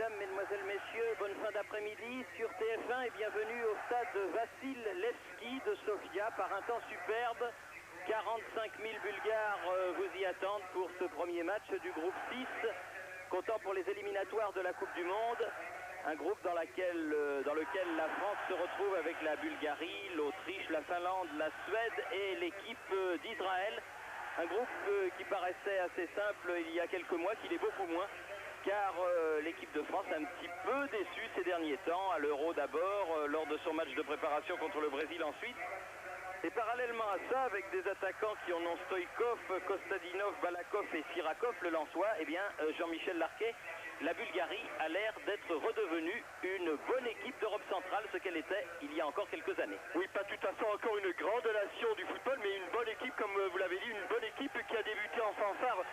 Mesdames, Mesdemoiselles, Messieurs, bonne fin d'après-midi sur TF1 et bienvenue au stade Vassil Levski de Sofia par un temps superbe. 45 000 Bulgares vous y attendent pour ce premier match du groupe 6, comptant pour les éliminatoires de la Coupe du Monde. Un groupe dans lequel la France se retrouve avec la Bulgarie, l'Autriche, la Finlande, la Suède et l'équipe d'Israël. Un groupe qui paraissait assez simple il y a quelques mois, qu'il est beaucoup moins, car l'équipe de France a un petit peu déçu ces derniers temps, à l'Euro d'abord, lors de son match de préparation contre le Brésil ensuite. Et parallèlement à ça, avec des attaquants qui en ont Stoïkov, Kostadinov, Balakov et Sirakov, le Lensois, eh bien Jean-Michel Larquet, la Bulgarie a l'air d'être redevenue une bonne équipe d'Europe centrale, ce qu'elle était il y a encore quelques années. Oui, pas tout à fait encore une grande nation du football, mais une bonne équipe, comme vous l'avez dit, une bonne équipe qui a débuté en fanfare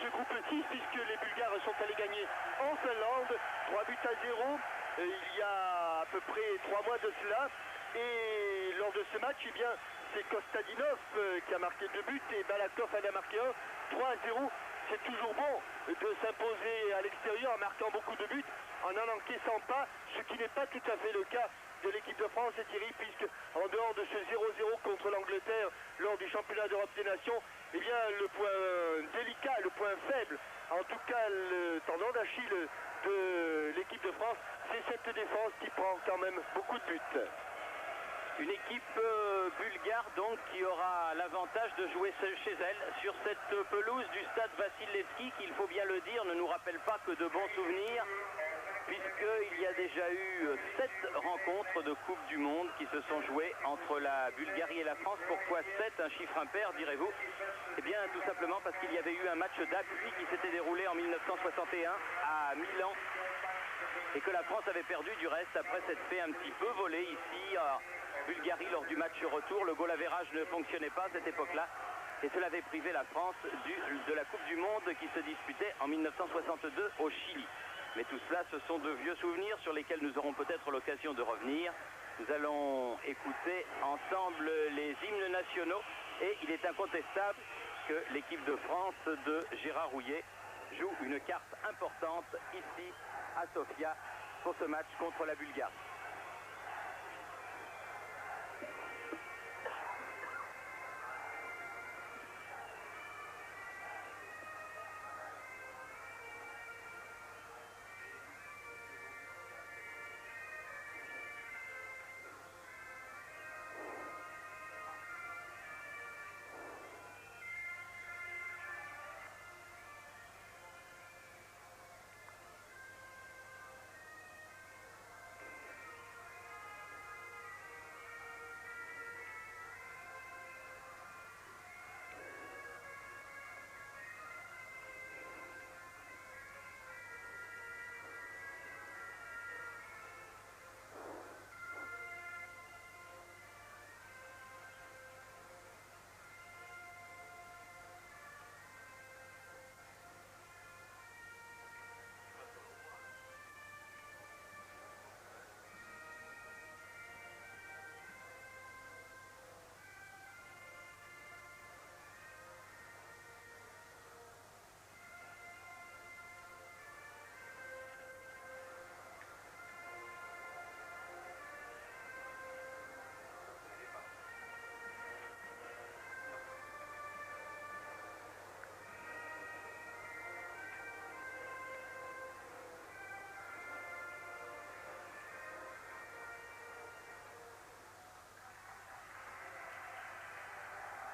ce groupe 6, puisque les Bulgares sont allés gagner en Finlande, 3-0, il y a à peu près 3 mois de cela. Et lors de ce match, eh bien, c'est Kostadinov qui a marqué 2 buts et Balakov en a marqué 1, 3-0. C'est toujours bon de s'imposer à l'extérieur en marquant beaucoup de buts, en n'en encaissant pas, ce qui n'est pas tout à fait le cas de l'équipe de France, et Thierry, puisque en dehors de ce 0-0 contre l'Angleterre lors du championnat d'Europe des Nations, eh bien, le point délicat, le point faible, en tout cas le tendon d'Achille de l'équipe de France, c'est cette défense qui prend quand même beaucoup de buts. Une équipe bulgare donc qui aura l'avantage de jouer chez elle sur cette pelouse du stade Vassil Levski qui, il faut bien le dire, ne nous rappelle pas que de bons souvenirs, puisqu'il y a déjà eu 7 rencontres de Coupe du Monde qui se sont jouées entre la Bulgarie et la France. Pourquoi 7, un chiffre impair, direz-vous? Eh bien tout simplement parce qu'il y avait eu un match d'appui qui s'était déroulé en 1961 à Milan et que la France avait perdu du reste après s'être fait un petit peu voler ici à Bulgarie lors du match retour. Le goal average ne fonctionnait pas à cette époque-là et cela avait privé la France de la Coupe du Monde qui se disputait en 1962 au Chili. Mais tout cela, ce sont de vieux souvenirs sur lesquels nous aurons peut-être l'occasion de revenir. Nous allons écouter ensemble les hymnes nationaux et il est incontestable que l'équipe de France de Gérard Rouillet joue une carte importante ici à Sofia pour ce match contre la Bulgarie.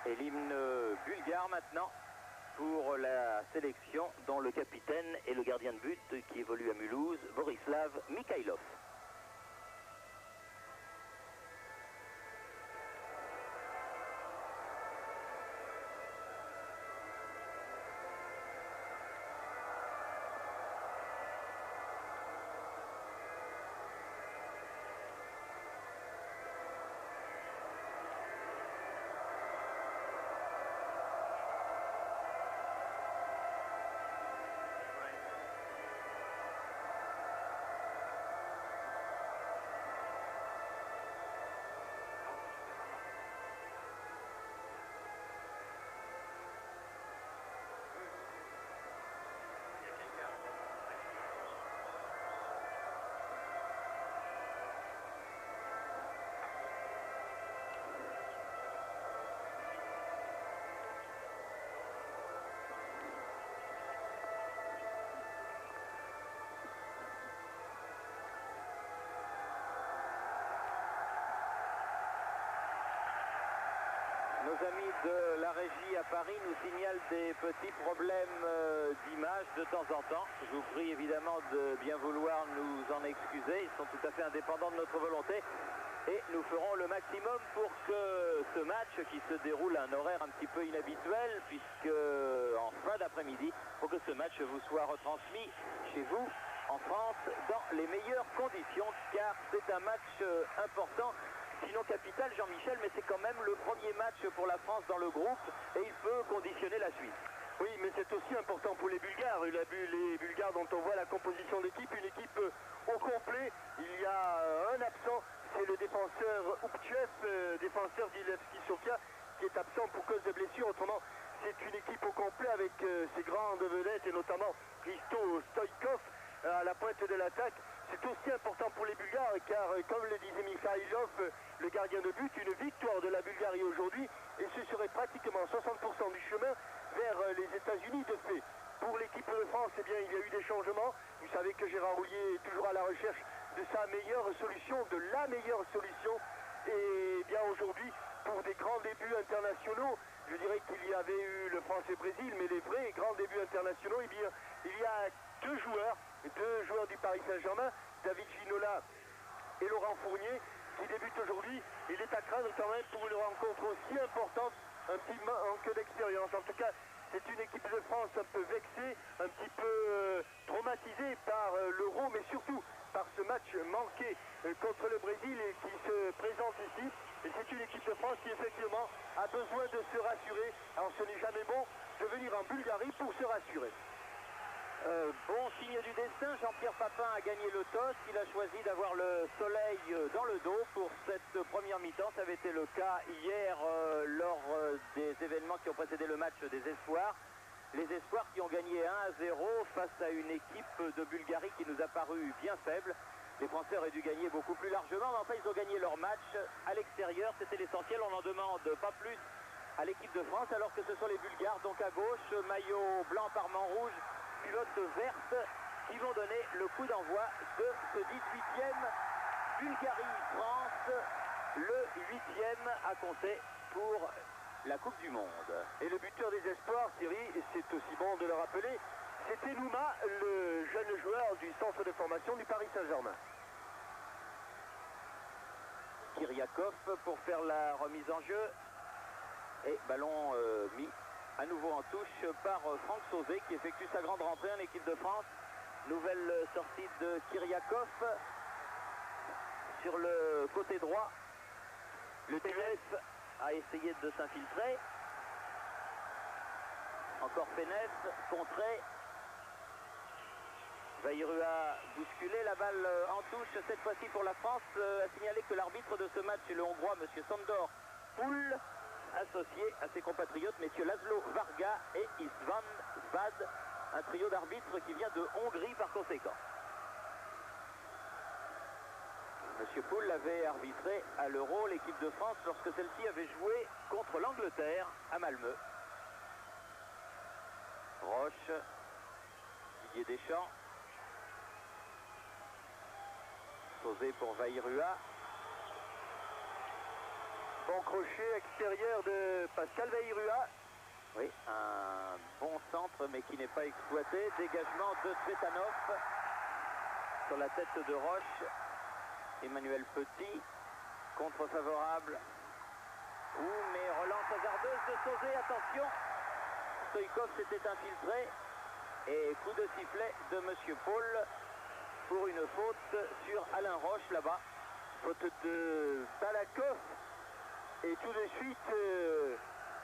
Et l'hymne bulgare maintenant pour la sélection dont le capitaine et le gardien de but qui évolue à Mulhouse, Borislav Mikhailov. Nos amis de la régie à Paris nous signalent des petits problèmes d'image de temps en temps. Je vous prie évidemment de bien vouloir nous en excuser. Ils sont tout à fait indépendants de notre volonté. Et nous ferons le maximum pour que ce match qui se déroule à un horaire un petit peu inhabituel, puisque en fin d'après-midi, pour que ce match vous soit retransmis chez vous, en France, dans les meilleures conditions, car c'est un match important. Sinon capital, Jean-Michel, mais c'est quand même le premier match pour la France dans le groupe et il peut conditionner la suite. Oui, mais c'est aussi important pour les Bulgares. Les Bulgares dont on voit la composition d'équipe, une équipe au complet. Il y a un absent, c'est le défenseur Ouptchev, défenseur d'Ilevski Sofia, qui est absent pour cause de blessure. Autrement, c'est une équipe au complet avec ses grandes vedettes et notamment Hristo Stoïkov à la pointe de l'attaque. C'est aussi important pour les Bulgares car, comme le disait Mikhailov, le gardien de but, une victoire de la Bulgarie aujourd'hui et ce serait pratiquement 60% du chemin vers les États-Unis de fait. Pour l'équipe de France, eh bien, il y a eu des changements. Vous savez que Gérard Houllier est toujours à la recherche de sa meilleure solution, de la meilleure solution. Et bien aujourd'hui, pour des grands débuts internationaux, je dirais qu'il y avait eu le France-Brésil, mais les vrais grands débuts internationaux, eh bien, il y a deux joueurs du Paris Saint-Germain, David Ginola et Laurent Fournier, qui débutent aujourd'hui. Il est à craindre quand même pour une rencontre aussi importante, un petit manque d'expérience. En tout cas, c'est une équipe de France un peu vexée, un petit peu traumatisée par l'Euro, mais surtout par ce match manqué contre le Brésil et qui se présente ici. Et c'est une équipe de France qui effectivement a besoin de se rassurer. Alors ce n'est jamais bon de venir en Bulgarie pour se rassurer. Bon signe du destin, Jean-Pierre Papin a gagné le toss, il a choisi d'avoir le soleil dans le dos pour cette première mi-temps. Ça avait été le cas hier lors des événements qui ont précédé le match des Espoirs. Les Espoirs qui ont gagné 1-0 face à une équipe de Bulgarie qui nous a paru bien faible. Les Français auraient dû gagner beaucoup plus largement, mais enfin ils ont gagné leur match à l'extérieur, c'était l'essentiel, on n'en demande pas plus à l'équipe de France, alors que ce sont les Bulgares, donc à gauche, maillot blanc parement rouge, culotte verte, qui vont donner le coup d'envoi de ce 18e Bulgarie-France, le 8e à compter pour la Coupe du Monde. Et le buteur des Espoirs, Thierry, et c'est aussi bon de le rappeler, c'était Nouma, le jeune joueur du centre de formation du Paris Saint-Germain. Kyriakov pour faire la remise en jeu. Et ballon mis à nouveau en touche par Franck Sauzet qui effectue sa grande rentrée en équipe de France. Nouvelle sortie de Kyriakov sur le côté droit. Le TF a essayé de s'infiltrer. Encore Pénef, contré. Vairua bousculé, la balle en touche cette fois-ci pour la France. A signalé que l'arbitre de ce match est le Hongrois, M. Sandor Poul, associé à ses compatriotes, messieurs Laszlo Varga et Istvan Vad, un trio d'arbitres qui vient de Hongrie par conséquent. Monsieur Poul avait arbitré à l'Euro l'équipe de France lorsque celle-ci avait joué contre l'Angleterre à Malmö. Roche, Didier Deschamps, Sauzet pour Vairua. Bon crochet extérieur de Pascal Vairua. Oui, un bon centre mais qui n'est pas exploité. Dégagement de Tsvetanov sur la tête de Roche. Emmanuel Petit, contre favorable. Mais relance hasardeuse de Sauzet, attention. Stoïkov s'était infiltré. Et coup de sifflet de Monsieur Paul pour une faute sur Alain Roche là-bas. Faute de Balakov. Et tout de suite,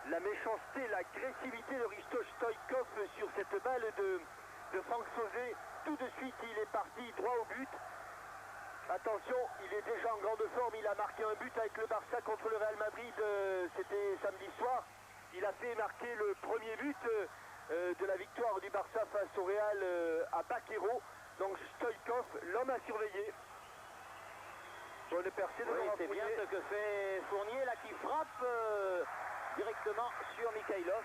la méchanceté, l'agressivité de Hristo Stoïkov sur cette balle de Franck Sauzet. Tout de suite, il est parti droit au but. Attention, il est déjà en grande forme. Il a marqué un but avec le Barça contre le Real Madrid. C'était samedi soir. Il a fait marquer le premier but de la victoire du Barça face au Real à Baquero. Donc Stoïkov, l'homme à surveiller. Bonne percée de oui, c'est bien ce que fait Fournier là qui frappe directement sur Mikhailov.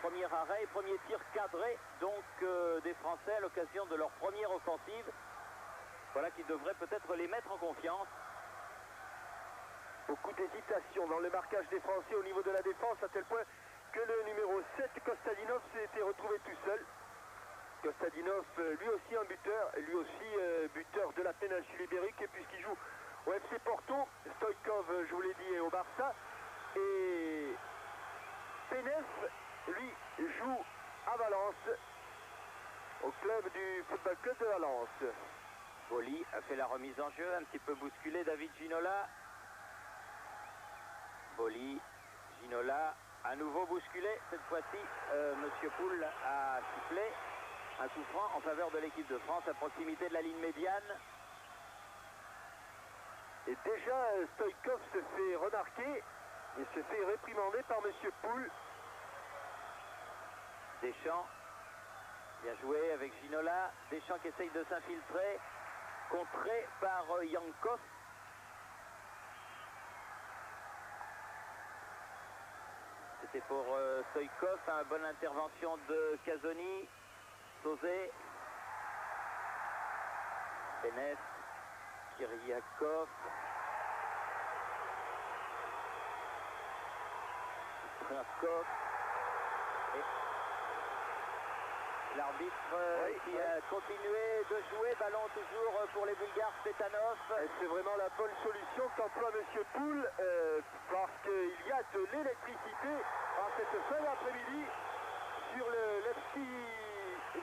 Premier arrêt, premier tir cadré donc des Français à l'occasion de leur première offensive. Voilà qui devrait peut-être les mettre en confiance. Beaucoup d'hésitation dans le marquage des Français au niveau de la défense, à tel point que le numéro 7, Kostadinov, s'était retrouvé tout seul. Kostadinov, lui aussi un buteur, lui aussi buteur de la péninsule ibérique, puisqu'il joue au FC Porto. Stoïkov, je vous l'ai dit, est au Barça. Et Penef, lui, joue à Valence, au club du Football Club de Valence. Boli a fait la remise en jeu, un petit peu bousculé David Ginola. Boli, Ginola, à nouveau bousculé. Cette fois-ci, Monsieur Poul a sifflé un coup franc en faveur de l'équipe de France à proximité de la ligne médiane. Et déjà, Stoïkov se fait remarquer et se fait réprimander par Monsieur Poul. Deschamps, bien joué avec Ginola. Deschamps qui essaye de s'infiltrer, contré par Yankov. C'était pour Stoïkov, une bonne intervention de Casoni. Sauzé, Penef, Kiriakov, Krakov, et l'arbitre qui a continué de jouer, ballon toujours pour les Bulgares, Petanov. C'est vraiment la bonne solution qu'emploie Monsieur Poul, parce qu'il y a de l'électricité en cette fin d'après-midi sur le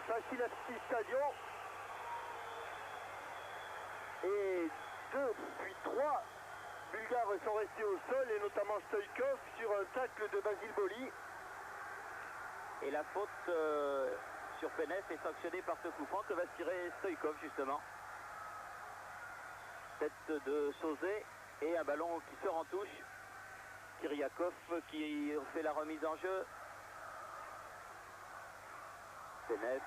Vassilevski Stadion. Et 2 puis 3 Bulgares sont restés au sol, et notamment Stoïkov sur un tacle de Basile Boli. Et la faute sur Penef est sanctionnée par ce coup franc que va tirer Stoïkov justement. Tête de Sauzé et un ballon qui sort en touche. Kiriakov qui fait la remise en jeu. Penef.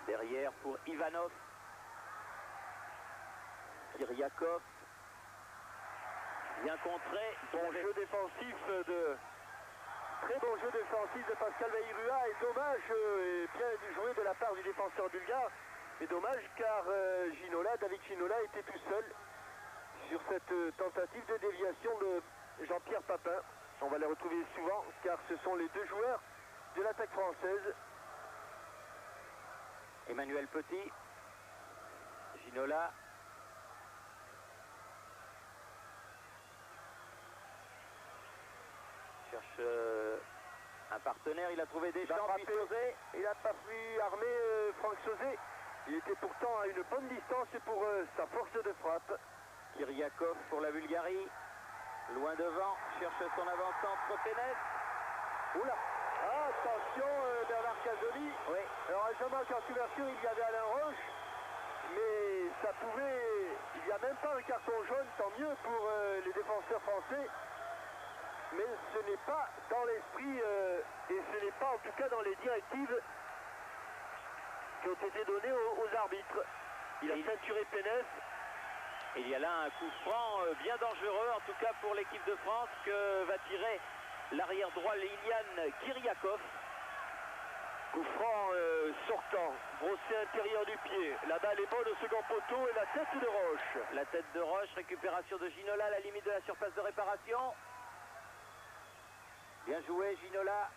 Derrière pour Ivanov. Kiriakov. Bien contré. Bon jeu défensif Très bon jeu défensif de Pascal Vairua, et dommage, bien joué de la part du défenseur bulgare, mais dommage car David Ginola était tout seul sur cette tentative de déviation de Jean-Pierre Papin. On va les retrouver souvent car ce sont les 2 joueurs de l'attaque française. Emmanuel Petit, Ginola. Cherche un partenaire, il a trouvé Deschamps, puis Sauzé. Il n'a pas pu armer Franck Sauzé. Il était pourtant à une bonne distance pour sa force de frappe. Kiriakov pour la Bulgarie. Loin devant, cherche son avant-centre Penef. Oula! Ah, attention Bernard Casoni. Oui. Alors heureusement qu'en couverture il y avait Alain Roche. Mais ça pouvait... Il n'y a même pas un carton jaune, tant mieux pour les défenseurs français. Mais ce n'est pas dans l'esprit et ce n'est pas en tout cas dans les directives qui ont été données aux arbitres. Il a ceinturé Penef. Il y a là un coup franc bien dangereux, en tout cas pour l'équipe de France, que va tirer l'arrière droit Ilian Kiriakov. Coup franc sortant, brossé intérieur du pied. La balle est bonne au second poteau et la tête de Roche. La tête de Roche, récupération de Ginola à la limite de la surface de réparation. Bien joué Ginola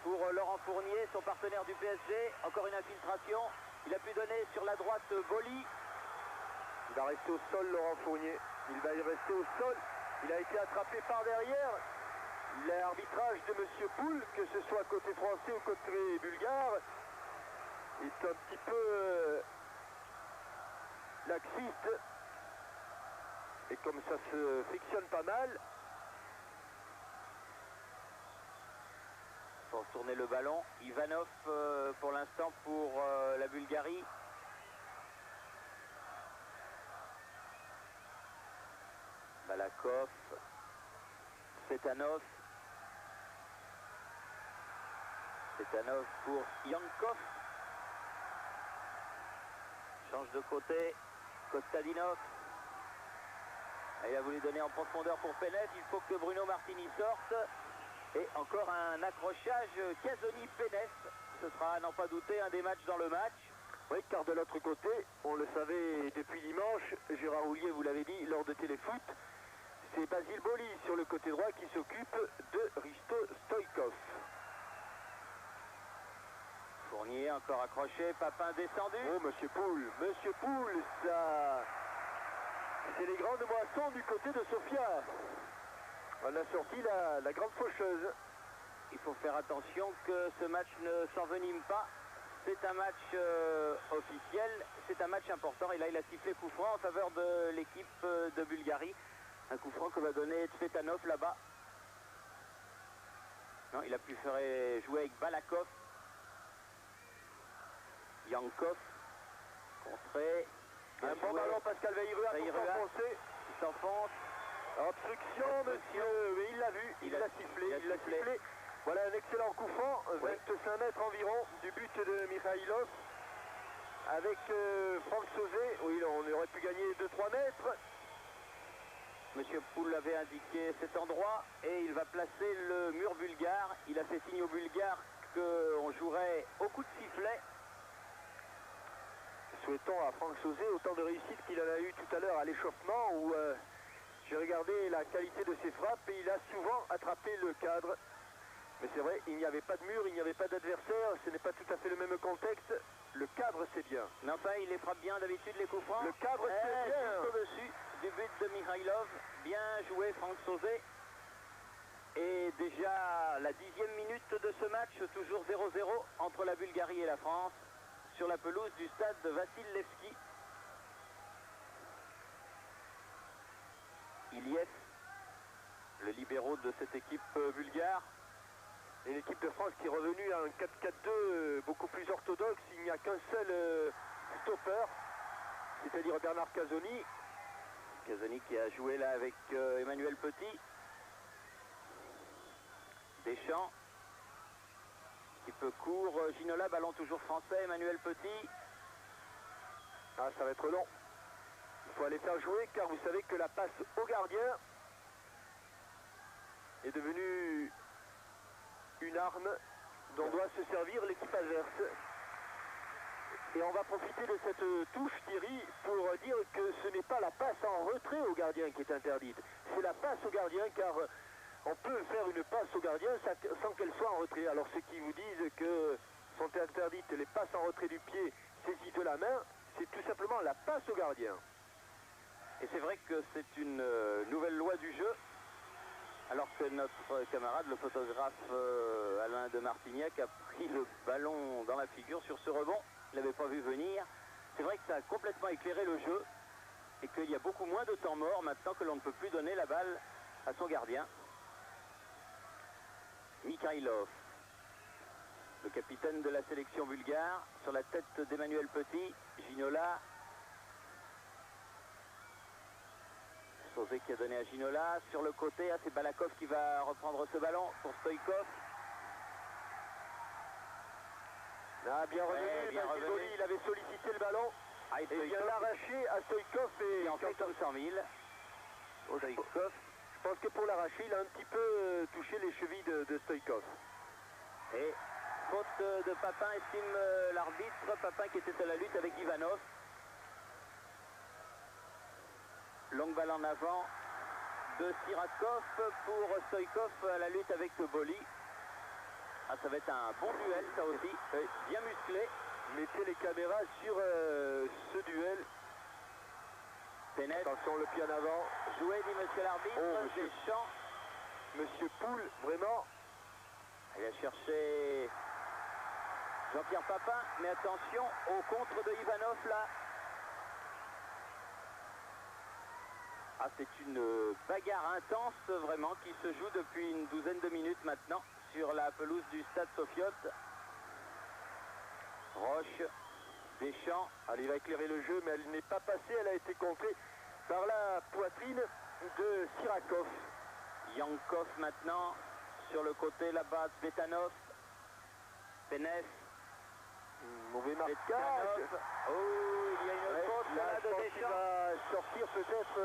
pour Laurent Fournier, son partenaire du PSG. Encore une infiltration. Il a pu donner sur la droite Boli. Il va rester au sol Laurent Fournier. Il va y rester au sol. Il a été attrapé par derrière. L'arbitrage de M. Poul, que ce soit côté français ou côté bulgare, est un petit peu laxiste. Et comme ça se frictionne pas mal, pour tourner le ballon, Ivanov pour l'instant pour la Bulgarie. Balakov, Petanov pour Yankov. Change de côté, Kostadinov. Il a voulu donner en profondeur pour Penef. Il faut que Bruno Martini sorte. Et encore un accrochage Casoni-Penef. Ce sera, à n'en pas douter, un des matchs dans le match. Oui, car de l'autre côté, on le savait depuis dimanche, Gérard Houllier vous l'avez dit lors de Téléfoot, c'est Basile Boli sur le côté droit qui s'occupe de Risto Stoïkov. Fournier encore accroché, Papin descendu. Oh, Monsieur Poul, ça... C'est les grandes moissons du côté de Sofia. On a sorti la grande faucheuse. Il faut faire attention que ce match ne s'envenime pas. C'est un match officiel, c'est un match important. Et là, il a sifflé coup franc en faveur de l'équipe de Bulgarie. Un coup franc que va donner Tsvetanov là-bas. Non, il a préféré jouer avec Balakov. Yankov. Contré. Un bon ballon, Pascal Veillrua pour s'enfoncer. Il s'enfonce. Obstruction, monsieur. Mais il l'a vu, il l'a sifflé. Voilà un excellent coup franc, 25 mètres environ du but de Mikhailov. Avec Franck Sauzet, oui, on aurait pu gagner 2-3 mètres. Monsieur Poul avait indiqué cet endroit et il va placer le mur bulgare. Il a fait signe aux Bulgares qu'on jouerait au coup de sifflet. Souhaitons à Franck Sauzet autant de réussite qu'il en a eu tout à l'heure à l'échauffement où j'ai regardé la qualité de ses frappes et il a souvent attrapé le cadre. Mais c'est vrai, il n'y avait pas de mur, il n'y avait pas d'adversaire, ce n'est pas tout à fait le même contexte. Le cadre, c'est bien. Mais enfin, il les frappe bien d'habitude, les coups francs. Le cadre, c'est bien. Juste au-dessus du but de Mikhailov. Bien joué, Franck Sauzet. Et déjà la 10e minute de ce match, toujours 0-0 entre la Bulgarie et la France sur la pelouse du stade de Vassil Levski. Iliev, le libéro de cette équipe bulgare. Et l'équipe de France qui est revenue à un 4-4-2 beaucoup plus orthodoxe. Il n'y a qu'un seul stopper, c'est-à-dire Bernard Casoni. Casoni qui a joué là avec Emmanuel Petit. Deschamps. Un petit peu court. Ginola, ballon toujours français. Emmanuel Petit. Ah, ça va être long. Il faut aller faire jouer car vous savez que la passe au gardien est devenue une arme dont doit se servir l'équipe adverse. Et on va profiter de cette touche, Thierry, pour dire que ce n'est pas la passe en retrait au gardien qui est interdite. C'est la passe au gardien, car on peut faire une passe au gardien sans qu'elle soit en retrait. Alors ceux qui vous disent que sont interdites les passes en retrait du pied saisies de la main, c'est tout simplement la passe au gardien. Et c'est vrai que c'est une nouvelle loi du jeu. Alors que notre camarade, le photographe Alain de Martignac, a pris le ballon dans la figure sur ce rebond. Il n'avait pas vu venir. C'est vrai que ça a complètement éclairé le jeu et qu'il y a beaucoup moins de temps mort maintenant que l'on ne peut plus donner la balle à son gardien. Mikhailov, le capitaine de la sélection bulgare, sur la tête d'Emmanuel Petit. Ginola. Sauzet qui a donné à Ginola. Sur le côté, c'est Balakov qui va reprendre ce ballon pour Stoïkov. Ah, bien revenu, il avait sollicité le ballon. Ah, et vient l'arracher à Stoïkov. Et en fait 200 000. Stoïkov. Je pense que pour l'arracher, il a un petit peu touché les chevilles de Stoïkov. Et faute de Papin, estime l'arbitre. Papin qui était à la lutte avec Ivanov. Longue balle en avant de Sirakov pour Stoïkov à la lutte avec Boli. Ah, ça va être un bon duel, ça aussi. Bien musclé. Mettez les caméras sur ce duel. Pénètre. Attention, le pied en avant. Joué, dit monsieur l'arbitre. Oh, Deschamps. Monsieur Poul, vraiment. Il a cherché Jean-Pierre Papin. Mais attention au contre de Ivanov là. Ah, c'est une bagarre intense vraiment qui se joue depuis une douzaine de minutes maintenant sur la pelouse du stade Sofiot. Roche, Deschamps. Elle va éclairer le jeu, mais elle n'est pas passée, elle a été contrée par la poitrine de Sirakov. Yankov maintenant sur le côté là-bas, Tsvetanov. Penef. Mauvais marquage. Oh, il y a une faute là de Deschamps. Il va sortir peut-être,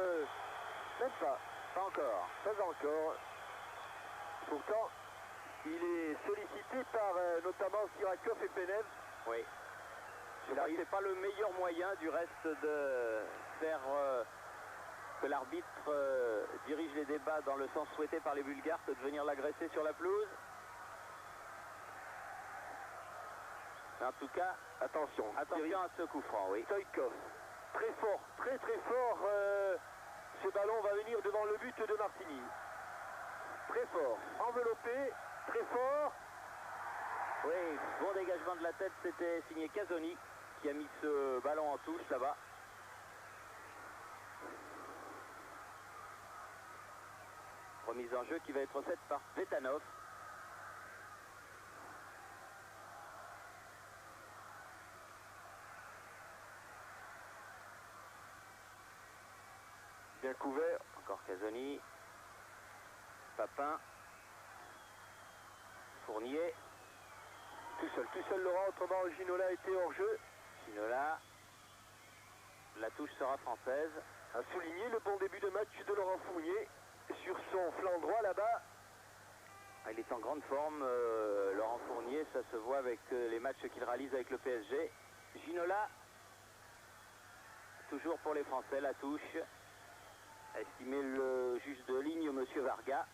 même pas. Pas encore. Pas encore. Pourtant, il est sollicité par notamment Sirakov et Penev. Oui. C'est pas le meilleur moyen du reste de faire que l'arbitre dirige les débats dans le sens souhaité par les Bulgares, que de venir l'agresser sur la pelouse. Mais en tout cas, attention à ce coup franc, oui. Stoïkov, très fort, très fort. Ce ballon va venir devant le but de Martini. Très fort, enveloppé, très fort. Oui, bon dégagement de la tête, c'était signé Casoni qui a mis ce ballon en touche là-bas. Remise en jeu qui va être faite par Vetanov. Bien couvert. Encore Casoni. Papin. Fournier. Tout seul Laurent, autrement Ginola était hors jeu. Ginola. La touche sera française. A souligné le bon début de match de Laurent Fournier sur son flanc droit là-bas. Il est en grande forme, Laurent Fournier, ça se voit avec les matchs qu'il réalise avec le PSG. Ginola, toujours pour les Français, la touche. A estimé le juge de ligne, monsieur Varga.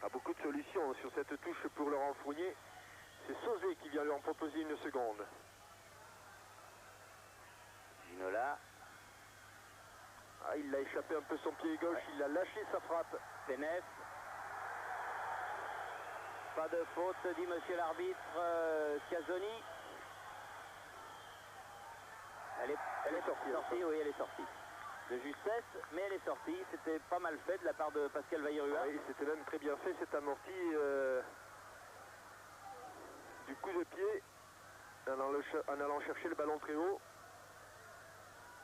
A beaucoup de solutions sur cette touche pour Laurent Fournier. C'est Sauzé qui vient lui en proposer une seconde. Ginola. Ah, il a échappé un peu son pied gauche, il a lâché sa frappe. Pénef. Pas de faute, dit monsieur l'arbitre Casoni. Elle est sortie, oui, elle est sortie. De justesse, mais elle est sortie. C'était pas mal fait de la part de Pascal Bayrua. Oui, c'était même très bien fait, cet amorti du coup de pied en allant chercher le ballon très haut.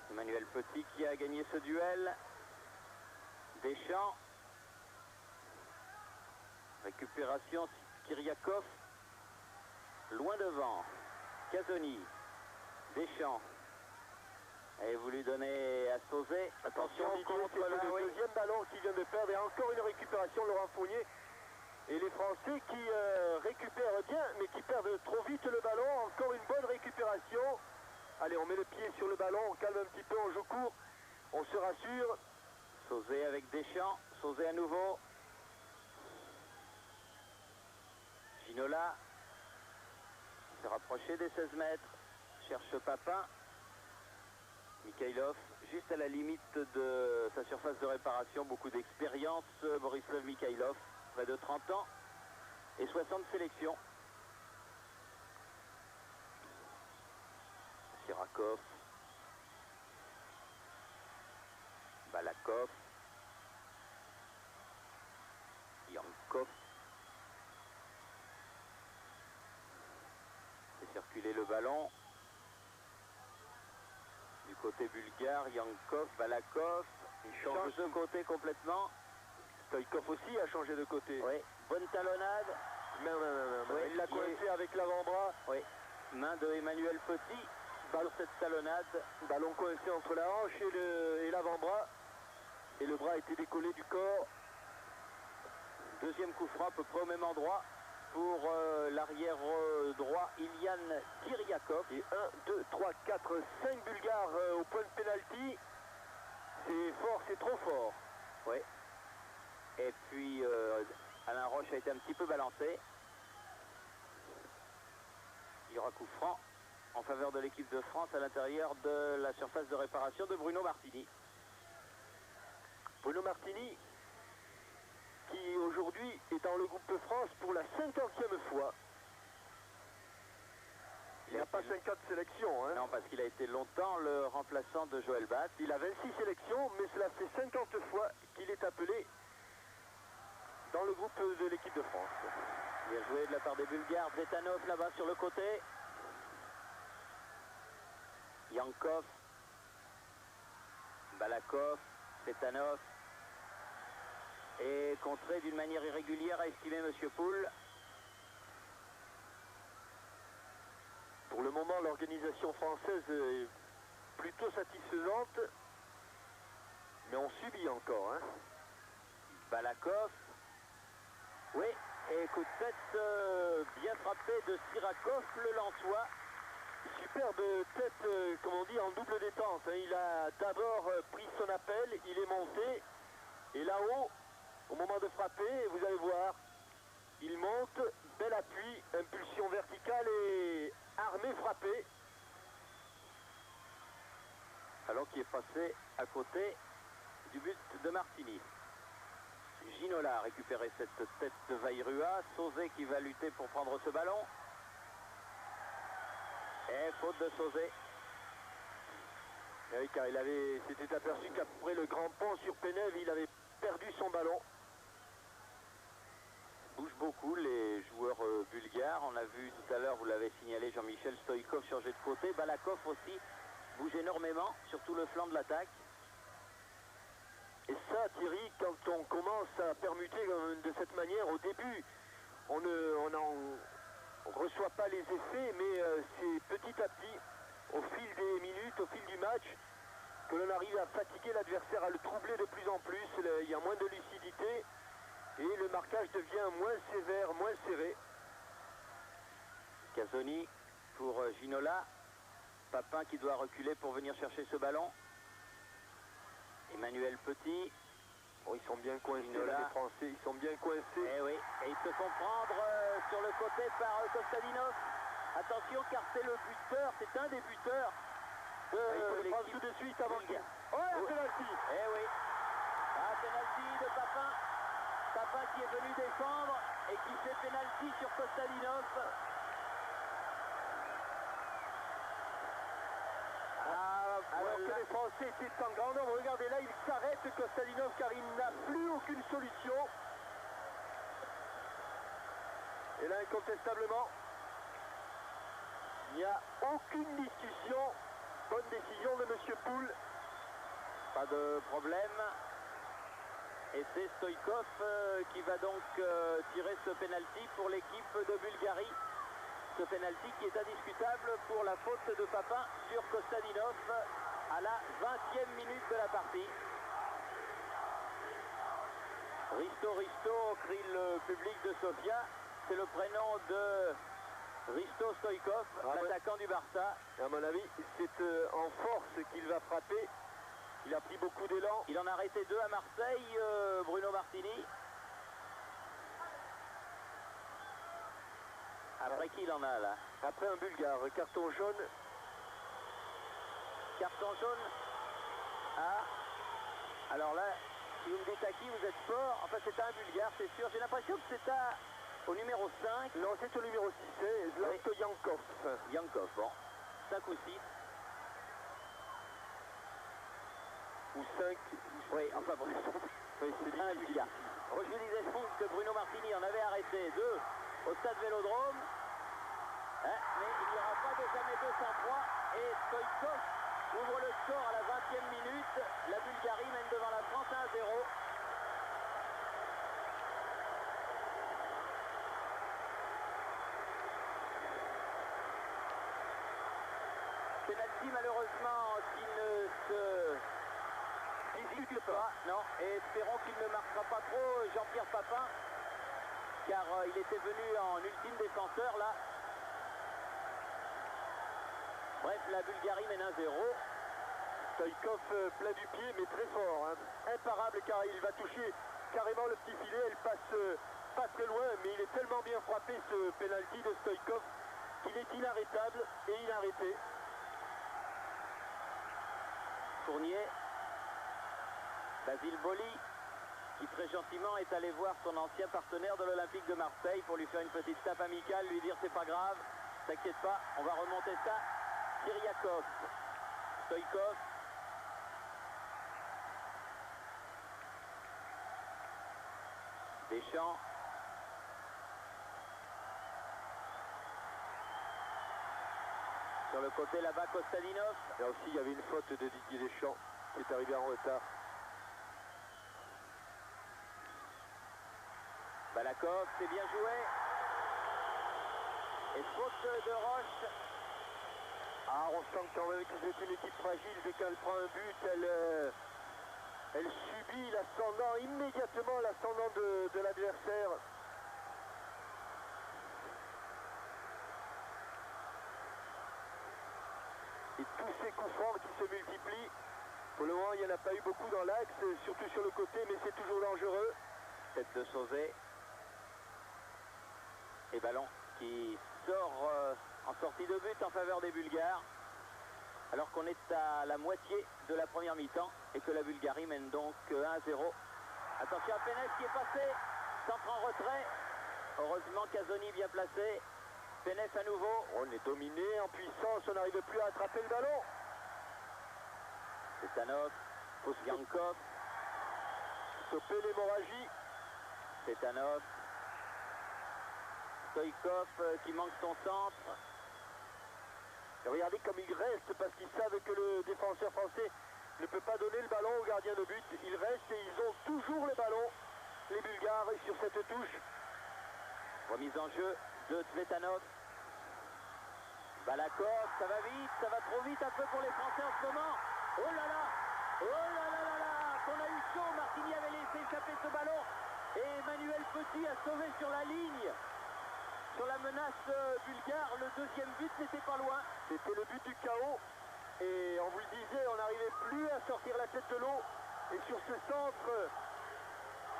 Emmanuel Petit qui a gagné ce duel. Deschamps. Récupération Kyriakov. Loin devant. Casoni. Deschamps. A voulu donner à Sauzé. Attention, contre le deuxième ballon qui vient de perdre. Et encore une récupération, Laurent Fournier. Et les Français qui récupèrent bien, mais qui perdent trop vite le ballon. Encore une bonne récupération. Allez, on met le pied sur le ballon, on calme un petit peu, on joue court, on se rassure. Sauzé avec Deschamps, Sauzé à nouveau. Ginola s'est rapproché des 16 mètres, cherche Papin. Mikhailov, juste à la limite de sa surface de réparation, beaucoup d'expérience. Borislav Mikhailov, près de 30 ans et 60 sélections. Sirakov, Balakov, Yankov. Fait circuler le ballon. Du côté bulgare, Yankov, Balakov. Il change de côté complètement. Stoïkov aussi a changé de côté. Oui, bonne talonnade. Oui, il l'a coincé avec l'avant-bras. Oui, main de Emmanuel Petit. Sur cette talonnade. Ballon coincé entre la hanche et l'avant-bras. Et le bras a été décollé du corps. Deuxième coup franc à peu près au même endroit pour l'arrière droit Ilian Kyriakov. Et 1, 2, 3, 4, 5 Bulgares au point de pénalty. C'est fort, c'est trop fort. Oui. Et puis Alain Roche a été un petit peu balancé. Il y aura coup franc en faveur de l'équipe de France à l'intérieur de la surface de réparation de Bruno Martini. Bruno Martini qui aujourd'hui est dans le groupe de France pour la 50e fois. Il n'a pas 50 sélections. Hein. Non, parce qu'il a été longtemps le remplaçant de Joël Bath. Il a 26 sélections, mais cela fait 50 fois qu'il est appelé dans le groupe de l'équipe de France. Bien joué de la part des Bulgares. Vetanov là-bas sur le côté. Yankov. Balakov. Vetanov. Et contré d'une manière irrégulière, a estimé M. Poul. Pour le moment, l'organisation française est plutôt satisfaisante, mais on subit encore. Hein. Balakov. Oui, et coup de tête bien frappé. frappé de Sirakov, le Lensois. Superbe tête, comme on dit, en double détente. Il a d'abord pris son appel, il est monté. Et là-haut, au moment de frapper, vous allez voir, il monte, bel appui, impulsion verticale et armé frappé. Alors qu'il est passé à côté du but de Martini. Ginola a récupéré cette tête de Vairua. Sauzé qui va lutter pour prendre ce ballon. Et faute de Sauzé. Oui, car il s'était aperçu qu'après le grand pont sur Pénève, il avait perdu son ballon. Bougent beaucoup les joueurs bulgares. On a vu tout à l'heure, vous l'avez signalé, Jean-Michel Stoïkov changer de côté. Balakov aussi bouge énormément, surtout le flanc de l'attaque. Et ça, Thierry, quand on commence à permuter de cette manière, au début, on ne reçoit pas les effets, mais c'est petit à petit, au fil des minutes, au fil du match, que l'on arrive à fatiguer l'adversaire, à le troubler de plus en plus. Il y a moins de lucidité et le marquage devient moins sévère, moins serré. Casoni pour Ginola. Papin qui doit reculer pour venir chercher ce ballon. Emmanuel Petit. Bon, ils sont bien coincés, là, les Français, ils sont bien coincés. Eh oui, et ils se font prendre sur le côté par Kostadinov. Attention car c'est le buteur, c'est un des buteurs de il faut le prendre l'équipe tout de suite avant bulgare. Oh, la penalty. Eh oui. Ah, penalty de Papin. Papin qui est venu défendre et qui fait penalty sur Kostadinov. Alors que les Français étaient en grand nombre, regardez là, il s'arrête Kostadinov car il n'a plus aucune solution. Et là, incontestablement, il n'y a aucune discussion. Bonne décision de M. Poul. Pas de problème. Et c'est Stoïkov qui va donc tirer ce penalty pour l'équipe de Bulgarie. Ce penalty qui est indiscutable pour la faute de Papin sur Kostadinov à la 20e minute de la partie. Risto, Risto, crie le public de Sofia. C'est le prénom de Risto Stoïkov, l'attaquant du Barça. À mon avis, c'est en force qu'il va frapper. Il a pris beaucoup d'élan. Il en a arrêté 2 à Marseille, Bruno Martini. Après qui il en a là? Après un Bulgare, carton jaune. Carton jaune. Ah. Alors là, si vous me dites à qui vous êtes fort, enfin c'est un Bulgare, c'est sûr. J'ai l'impression que c'est au numéro 5. Non, c'est au numéro 6, c'est Zlatko Yankov. Yankov, bon. 5 ou 6. Ou 5. Oui, enfin bon. Oui, c'est un Bulgare. Je vous disais donc que Bruno Martini en avait arrêté 2 au stade Vélodrome. Mais il n'y aura pas de jamais 2 sans 3. Et Stoïkov ouvre le score à la 20e minute. La Bulgarie mène devant la France 1-0. Penalty malheureusement qui ne se discute pas. Non, et espérons qu'il ne marquera pas trop Jean-Pierre Papin. Car il était venu en ultime défenseur là. Bref, la Bulgarie mène 1-0. Stoïkov plein du pied mais très fort. Hein. Imparable car il va toucher carrément le petit filet. Elle passe pas très loin mais il est tellement bien frappé ce penalty de Stoïkov qu'il est inarrêtable et inarrêté. Fournier. Basile Boli qui très gentiment est allé voir son ancien partenaire de l'Olympique de Marseille pour lui faire une petite tape amicale, lui dire c'est pas grave, t'inquiète pas, on va remonter ça. Kyriakov, Stoïkov. Deschamps. Sur le côté là-bas, Kostadinov. Là aussi, il y avait une faute de Didier Deschamps qui est arrivé en retard. Balakov, c'est bien joué. Et faute de Roche. Ah, on sent quand même que c'est une équipe fragile. Dès qu'elle prend un but, elle subit l'ascendant, immédiatement l'ascendant de l'adversaire. Et tous ces coups francs qui se multiplient. Pour le moment, il n'y en a pas eu beaucoup dans l'axe, surtout sur le côté, mais c'est toujours dangereux. Tête de Sauzet. Et ballon qui sort en sortie de but en faveur des Bulgares. Alors qu'on est à la moitié de la première mi-temps et que la Bulgarie mène donc 1-0. Attention à Pénès qui est passé. Centre en retrait. Heureusement Casoni bien placé. Pénès à nouveau. On est dominé en puissance, on n'arrive plus à attraper le ballon. Setanov, Yankov. Stopper l'hémorragie. Setanov. Stoïkov qui manque son centre. Et regardez comme ils restent parce qu'ils savent que le défenseur français ne peut pas donner le ballon au gardien de but. Ils restent et ils ont toujours le ballon, les Bulgares, sur cette touche. Remise en jeu de Tsvetanov. Balakov, ça va vite, ça va trop vite un peu pour les Français en ce moment. Oh là là, oh là là là là, qu'on a eu chaud. Martini avait laissé échapper ce ballon et Emmanuel Petit a sauvé sur la ligne. Sur la menace bulgare, le deuxième but n'était pas loin. C'était le but du chaos. Et on vous le disait, on n'arrivait plus à sortir la tête de l'eau. Et sur ce centre,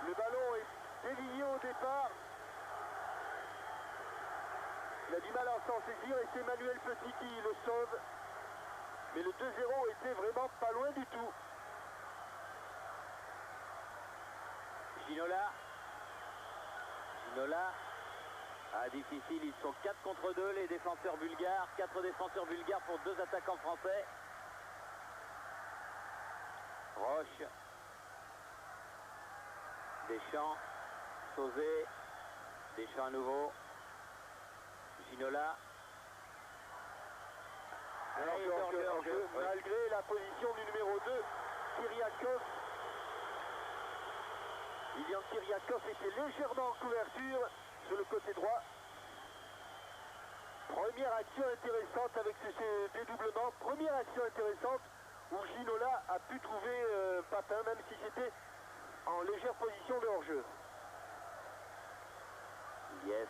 le ballon est dévié au départ. Il a du mal à s'en saisir et c'est Emmanuel Petit qui le sauve. Mais le 2-0 était vraiment pas loin du tout. Ginola. Ah, difficile, ils sont 4 contre 2 les défenseurs bulgares, 4 défenseurs bulgares pour 2 attaquants français. Roche, Deschamps, Sauzet, Deschamps à nouveau, Ginola. Malgré la position du numéro 2, Kyriakov. Ilian Kyriakov était légèrement en couverture sur le côté droit. Première action intéressante avec ce dédoublement. Première action intéressante où Ginola a pu trouver Papin, même si c'était en légère position de hors-jeu. Yes.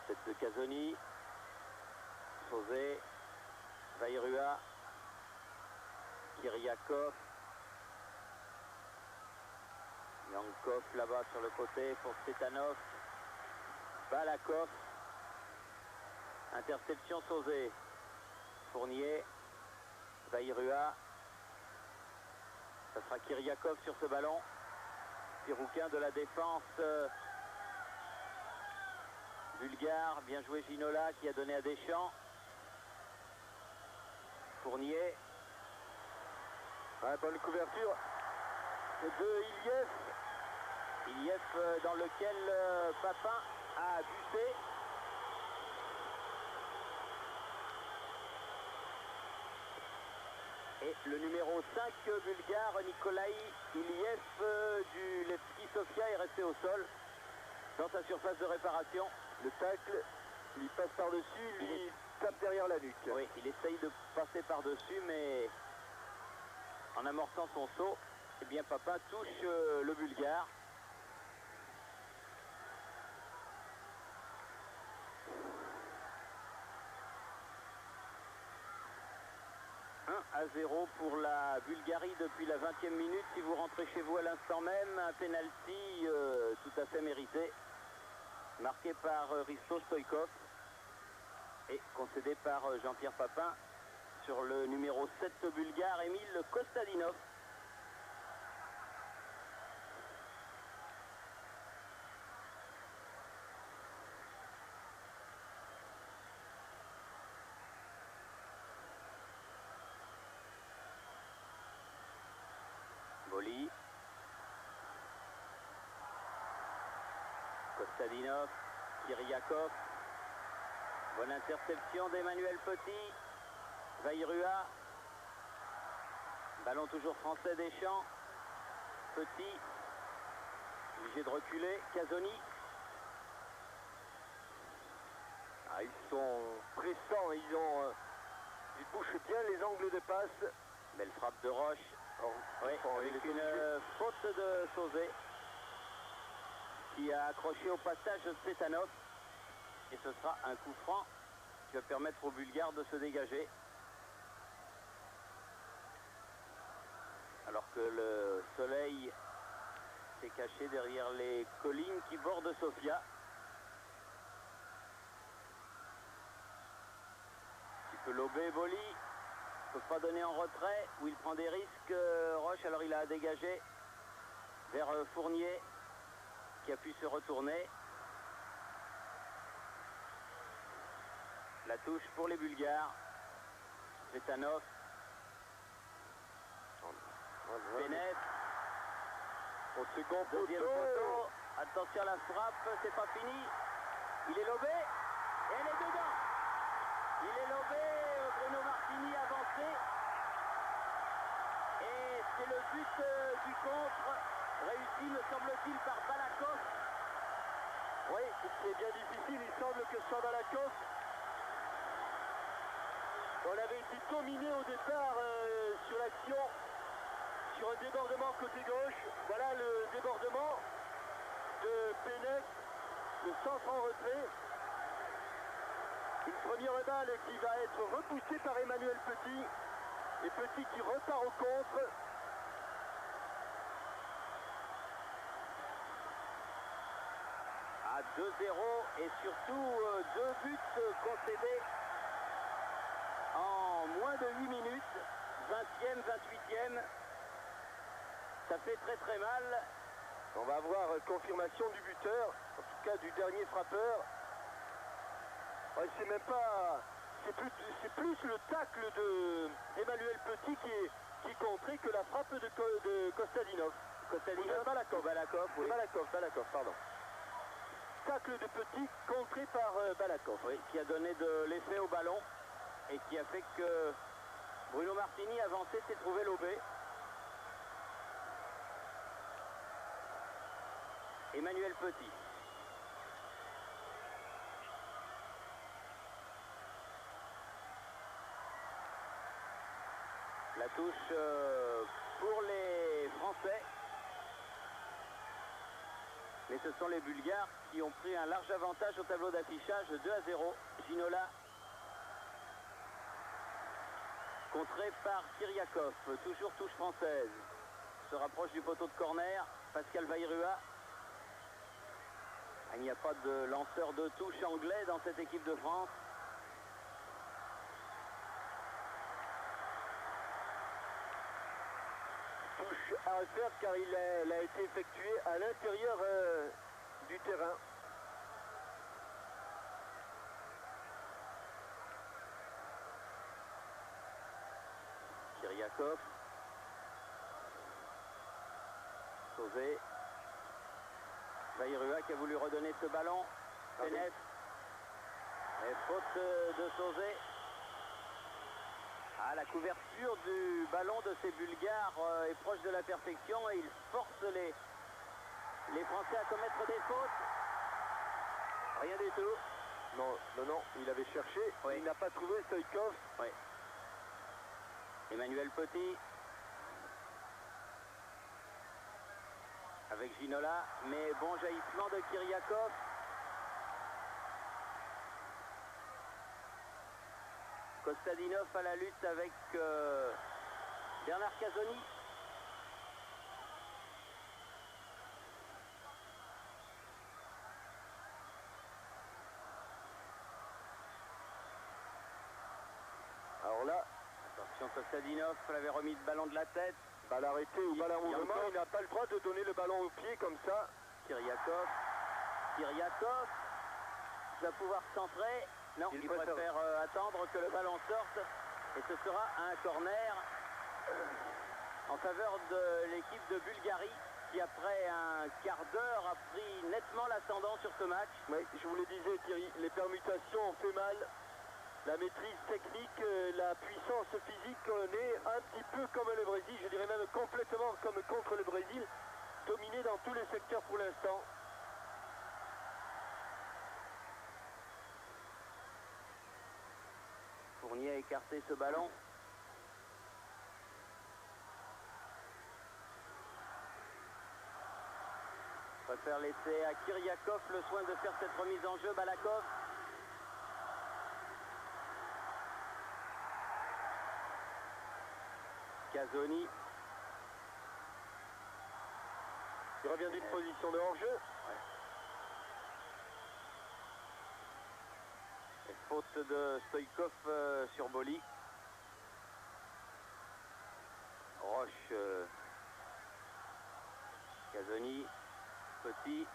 Tête de Casoni. Sauzet. Vairua. Kyriakov. Yankov là-bas sur le côté pour Setanov. Balakov. Interception Sauzet. Fournier. Vairua. Ça sera Kyriakov sur ce ballon. Pirouquin de la défense bulgare. Bien joué Ginola qui a donné à Deschamps. Fournier. Bonne couverture de Iliev. Iliev dans lequel Papin a buté. Et le numéro 5 bulgare, Nikolai Iliev du Levski Sofia, est resté au sol dans sa surface de réparation. Le tacle lui passe par-dessus, lui tape derrière la nuque. Oui, il essaye de passer par-dessus, mais en amorçant son saut, eh bien Papin touche le bulgare. À 0 pour la Bulgarie depuis la 20e minute. Si vous rentrez chez vous à l'instant même, un penalty tout à fait mérité, marqué par Risto Stoïkov et concédé par Jean-Pierre Papin sur le numéro 7 bulgare, Emile Kostadinov. Boli. Kostadinov, Kyriakov. Bonne interception d'Emmanuel Petit. Vairua. Ballon toujours français Deschamps. Petit. Obligé de reculer. Casoni. Ils sont pressants, ils bouchent bien les angles de passe. Belle frappe de Roche. Oui, avec une faute de Sauzet qui a accroché au passage Setanov. Et ce sera un coup franc qui va permettre aux Bulgares de se dégager. Alors que le soleil s'est caché derrière les collines qui bordent Sofia. Un petit peu lobé, Boli. Il ne peut pas donner en retrait, où il prend des risques, Roche. Alors il a dégagé vers Fournier, qui a pu se retourner. La touche pour les Bulgares. Zetanov. Benet. Au second Deuxième poteau. Attention à la frappe, c'est pas fini. Il est lobé. Et elle est dedans. Il est lobé. Bruno Martini avancé. Et c'est le but du contre. Réussi, me semble-t-il, par Balakov. Oui, c'est bien difficile. Il semble que ce soit Balakov. On avait été dominé au départ sur l'action, sur un débordement côté gauche. Voilà le débordement de Benet, le centre en retrait. Une première balle qui va être repoussée par Emmanuel Petit. Et Petit qui repart au contre. À 2-0 et surtout 2 buts concédés en moins de 8 minutes, 20e, 28e, ça fait très très mal. On va avoir confirmation du buteur, en tout cas du dernier frappeur. C'est même pas, c'est plus le tacle d'Emmanuel Petit qui compterait que la frappe de Kostadinov. Balakov, oui. Balakov, pardon. Tacle de Petit contré par Balakov. Oui, qui a donné de l'effet au ballon. Et qui a fait que Bruno Martini avancé s'est trouvé lobé. Emmanuel Petit. La touche pour les Français. Mais ce sont les Bulgares qui ont pris un large avantage au tableau d'affichage, 2-0. Ginola. Contré par Kyriakov, toujours touche française. Se rapproche du poteau de corner, Pascal Vairua. Il n'y a pas de lanceur de touche anglais dans cette équipe de France. Touche à refaire car il a été effectué à l'intérieur du terrain. Kyriakov. Sauzé. Vairua qui a voulu redonner ce ballon. Benet. Et faute de Sauzé. Ah, la couverture du ballon de ces Bulgares est proche de la perfection et il force les Français à commettre des fautes. Rien du tout. Non, il avait cherché, oui. Il n'a pas trouvé Stoïkov. Oui. Emmanuel Petit. Avec Ginola, mais bon jaillissement de Kyriakov. Kostadinov à la lutte avec Bernard Casoni. Alors là, attention, Kostadinov l'avait remis le ballon de la tête. Balle arrêtée ou balle en mouvement, il n'a pas le droit de donner le ballon au pied comme ça. Kyriakov va pouvoir centrer. Non, il préfère attendre que le ballon sorte. Et ce sera un corner en faveur de l'équipe de Bulgarie qui, après un quart d'heure, a pris nettement l'ascendant sur ce match. Oui, je vous le disais, Thierry, les permutations ont fait mal. La maîtrise technique, la puissance physique, on est un petit peu comme le Brésil, je dirais même complètement comme contre le Brésil, dominé dans tous les secteurs pour l'instant. Fournier a écarté ce ballon. Préfère laisser à Kyriakov le soin de faire cette remise en jeu. Balakov. Casoni. Il revient d'une position de hors-jeu. Et faute de Stoïkov sur Boli. Roche. Casoni. Petit.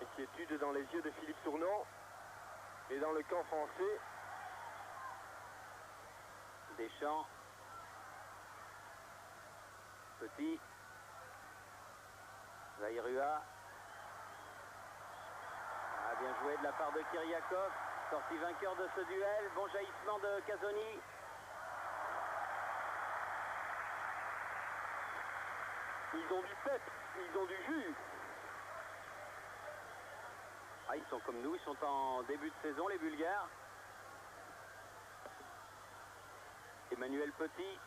Inquiétude dans les yeux de Philippe Tournon. Et dans le camp français. Deschamps. Petit. Zairua. Ah, bien joué de la part de Kyriakov. Sorti vainqueur de ce duel. Bon jaillissement de Casoni. Ils ont du pep, ils ont du jus. Ah, ils sont comme nous, ils sont en début de saison, les Bulgares. Emmanuel Petit.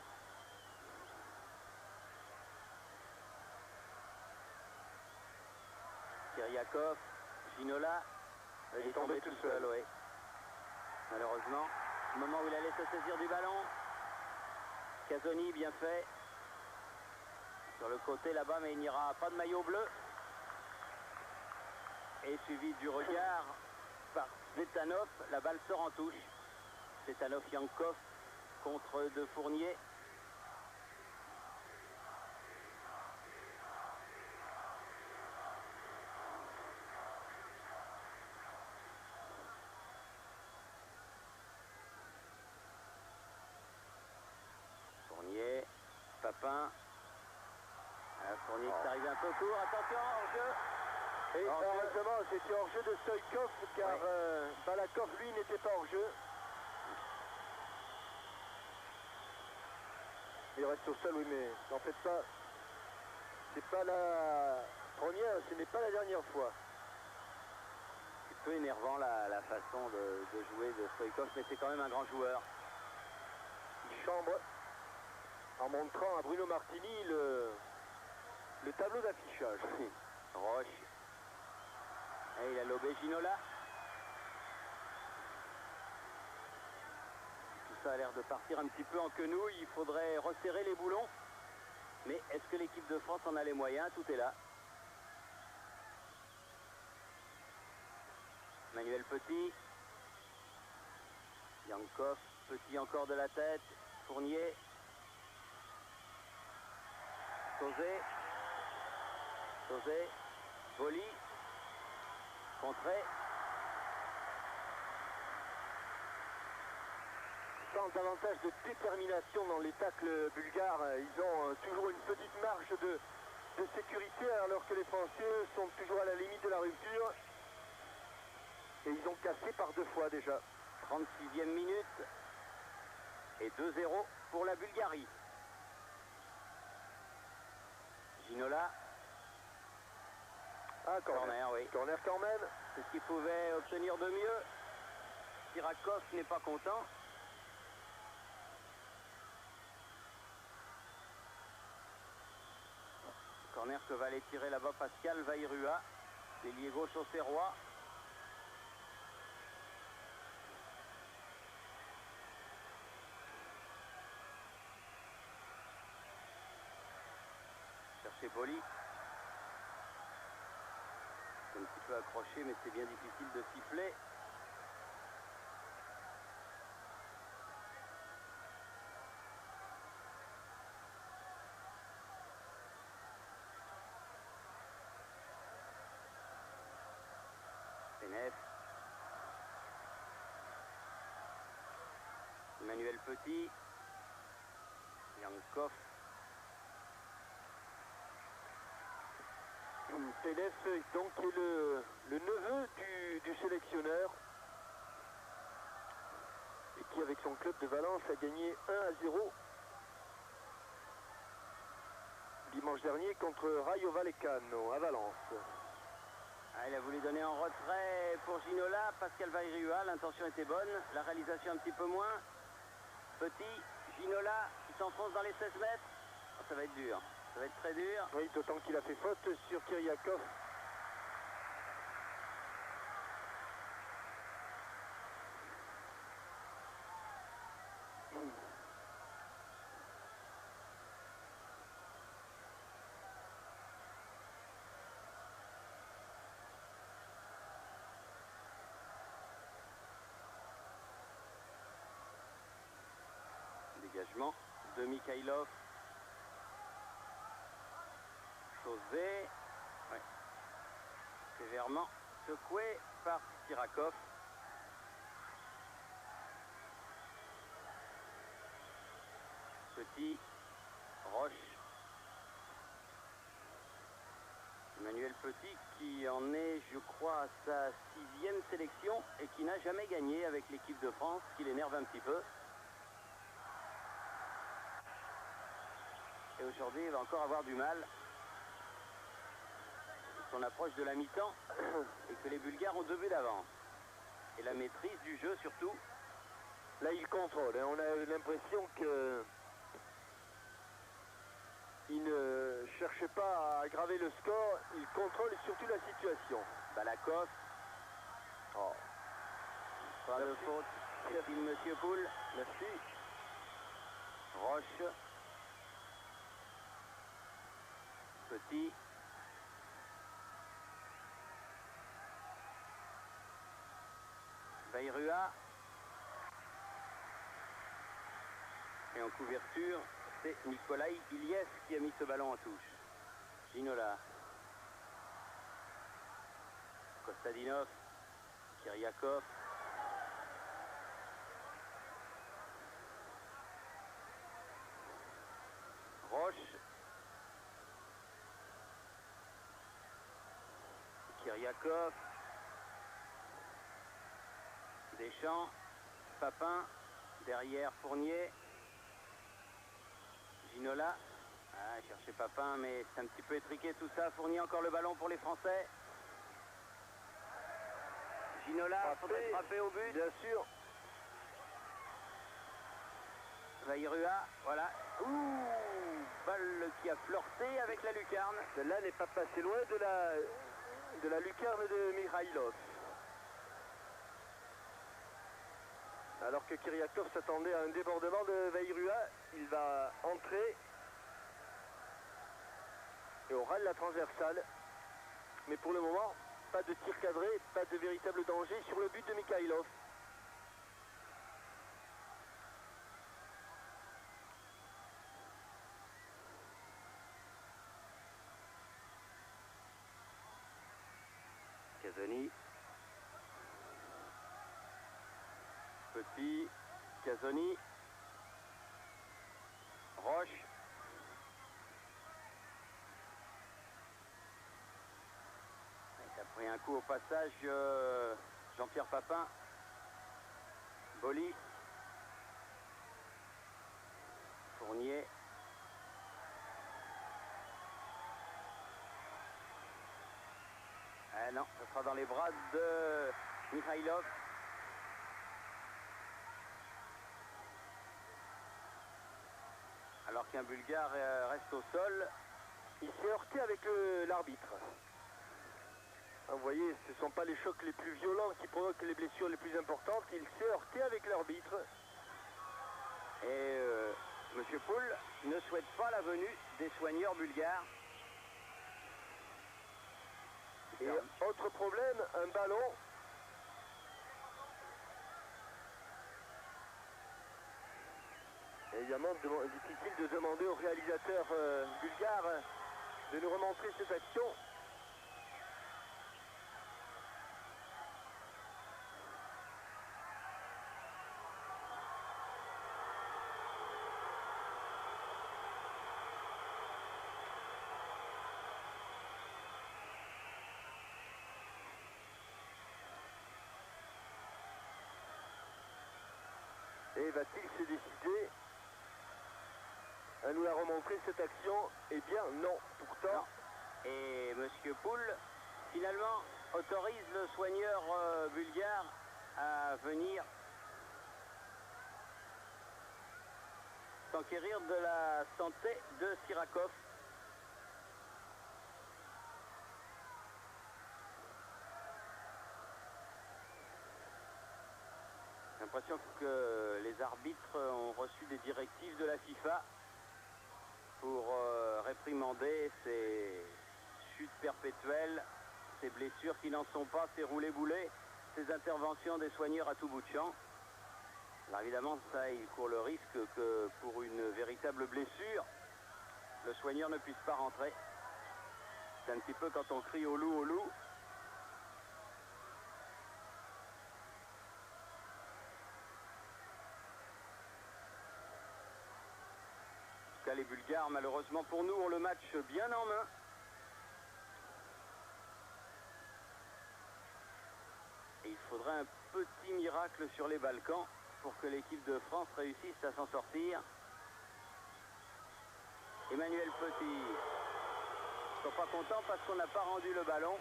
Kyriakov. Ginola. Il est tombé tout seul. Oui. Malheureusement. Au moment où il allait se saisir du ballon. Casoni, bien fait. Sur le côté là-bas, mais il n'y aura pas de maillot bleu. Et suivi du regard par Zvetanov. La balle sort en touche. Zvetanov-Yankov contre De Fournier. Fournier, Papin. Fournier qui est arrivé un peu court. Attention, hors-jeu. Et heureusement, c'était hors-jeu de Stoïkov, car Balakov, lui, n'était pas hors-jeu. Il reste au sol, oui, mais n'en faites pas. C'est pas la première, ce n'est pas la dernière fois. C'est un peu énervant la façon de jouer de Stoïkov, mais c'est quand même un grand joueur. Il chambre en montrant à Bruno Martini le tableau d'affichage. Roche. Et il a lobé Ginola. Tout ça a l'air de partir un petit peu en quenouille. Il faudrait resserrer les boulons. Mais est-ce que l'équipe de France en a les moyens? Tout est là. Emmanuel Petit. Yankov. Petit encore de la tête. Fournier. Sauzé. Sauzé. Boli. Contré. Sans davantage de détermination dans les tacles bulgares, ils ont toujours une petite marge de sécurité alors que les Français sont toujours à la limite de la rupture. Et ils ont cassé par 2 fois déjà. 36e minute. Et 2-0 pour la Bulgarie. Ginola. Ah, Corner, oui. Corner quand même. C'est ce qu'il pouvait obtenir de mieux. Kyriakov n'est pas content. Corner que va aller tirer là-bas Pascal Vairua. Ailier gauche au Serrois. Chercher Boli. Un petit peu accroché, mais c'est bien difficile de siffler. Pénef. Emmanuel Petit. Yankov. Pénef, donc, qui est le neveu du sélectionneur et qui, avec son club de Valence, a gagné 1-0 dimanche dernier contre Rayo Vallecano à Valence. Ah, il a voulu donner en retrait pour Ginola. Pascal Vairua, l'intention était bonne, la réalisation un petit peu moins. Petit, Ginola qui s'enfonce dans les 16 mètres. Oh, ça va être dur. Ça va être très dur. Oui, d'autant qu'il a fait faute sur Kyriakov. changement de Mikhailov. Chaussé. Ouais. Sévèrement secoué par Sirakov. Petit. Roche. Emmanuel Petit qui en est, je crois, à sa 6e sélection et qui n'a jamais gagné avec l'équipe de France, ce qui l'énerve un petit peu. Et aujourd'hui, il va encore avoir du mal. On approche de la mi-temps et que les Bulgares ont 2 buts d'avance. Et la maîtrise du jeu surtout. Là, il contrôle. Hein. On a l'impression que il ne cherchait pas à aggraver le score. Il contrôle surtout la situation. Balakov. Oh. Pas de faute. Merci, Monsieur Poul. Merci. Roche. Petit. Bayrua. Et en couverture, c'est Nikolai Iliev qui a mis ce ballon en touche. Ginola. Kostadinov. Kiriakov. Roche. Kiriakov. Deschamps. Papin. Derrière Fournier. Ginola. Ah, chercher Papin, mais c'est un petit peu étriqué tout ça. Fournier encore le ballon pour les Français. Ginola, faudrait frapper au but. Bien sûr. Vairua, voilà. Ouh, balle qui a flirté avec la lucarne. Celle-là n'est pas passée loin de la lucarne de Mikhailov. Alors que Kiriakov s'attendait à un débordement de Vairua, il va entrer et on râle la transversale. Mais pour le moment, pas de tir cadré, pas de véritable danger sur le but de Mikhailov. Casoni. Petit. Casoni. Roche. Il a pris un coup au passage, Jean-Pierre Papin. Boli. Fournier. Ah non, ce sera dans les bras de Mikhailov. Alors qu'un Bulgare reste au sol. Il s'est heurté avec l'arbitre. Vous voyez, ce ne sont pas les chocs les plus violents qui provoquent les blessures les plus importantes. Il s'est heurté avec l'arbitre. Et M. Poul ne souhaite pas la venue des soigneurs bulgares. Et autre problème, un ballon. Évidemment, difficile de demander au réalisateur bulgare de nous remontrer cette action. Et va-t-il se décider à nous la remontrer cette action? Eh bien non, pourtant. Non. Et M. Poul, finalement, autorise le soigneur bulgare à venir s'enquérir de la santé de Sirakov. J'ai l'impression que les arbitres ont reçu des directives de la FIFA pour réprimander ces chutes perpétuelles, ces blessures qui n'en sont pas, ces roulés-boulets, ces interventions des soigneurs à tout bout de champ. Alors évidemment, ça, il court le risque que pour une véritable blessure, le soigneur ne puisse pas rentrer. C'est un petit peu quand on crie au loup, au loup. En tout cas, les Bulgares, malheureusement pour nous, ont le match bien en main. Et il faudrait un petit miracle sur les Balkans pour que l'équipe de France réussisse à s'en sortir. Emmanuel Petit. Ils ne sont pas contents parce qu'on n'a pas rendu le ballon.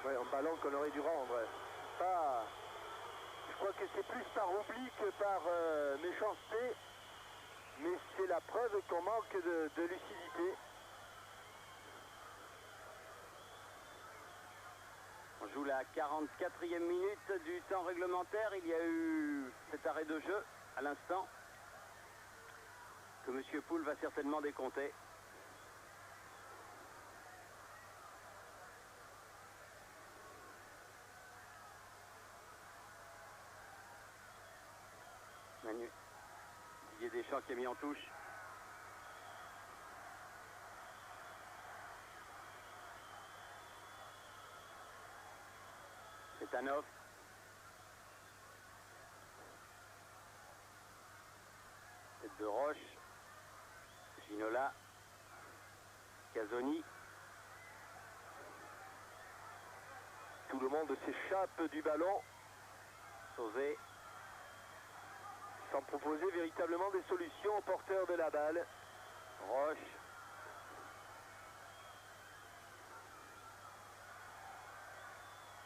Oui, un ballon qu'on aurait dû rendre. Pas... Je crois que c'est plus par oubli que par méchanceté. Mais c'est la preuve qu'on manque de lucidité. On joue la 44e minute du temps réglementaire. Il y a eu cet arrêt de jeu à l'instant que M. Poul va certainement décompter. Manu. Didier Deschamps qui a mis en touche. C'est un off. Tête de Roche. Ginola. Casoni. Tout le monde s'échappe du ballon. Sauzé. Sans proposer véritablement des solutions au porteur de la balle. Roche.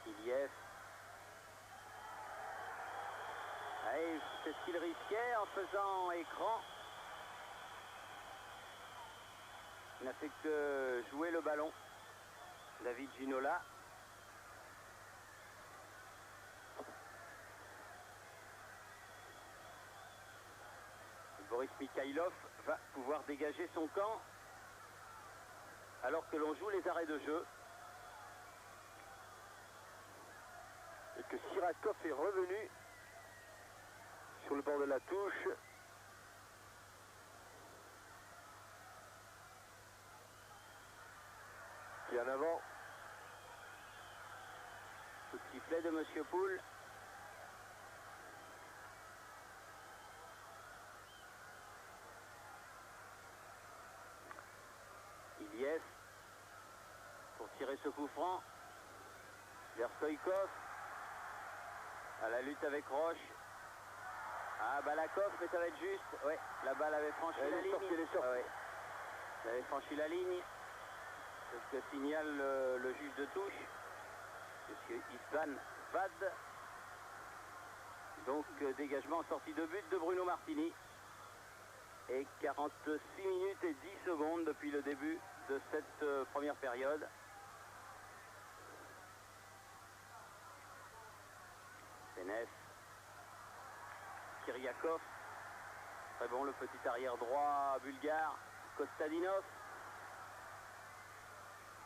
Iliev. C'est ce qu'il risquait en faisant écran. Il n'a fait que jouer le ballon. David Ginola. Boris Mikhailov va pouvoir dégager son camp alors que l'on joue les arrêts de jeu. Et que Sirakov est revenu sur le bord de la touche. Qui est en avant. Coup de sifflet de M. Poul. Iliev pour tirer ce coup franc vers Stoïkov. À la lutte avec Roche. Ah, Balakov, mais ça va être juste. Ouais, la balle avait franchi la ligne. Elle est sortie. Ah, ouais. Elle avait franchi la ligne. C'est ce que signale le juge de touche. Monsieur Isvan Vad. Donc, dégagement en sortie de but de Bruno Martini. Et 46 minutes et 10 secondes depuis le début de cette première période. Benes. Kyriakov. Très bon le petit arrière droit bulgare. Kostadinov.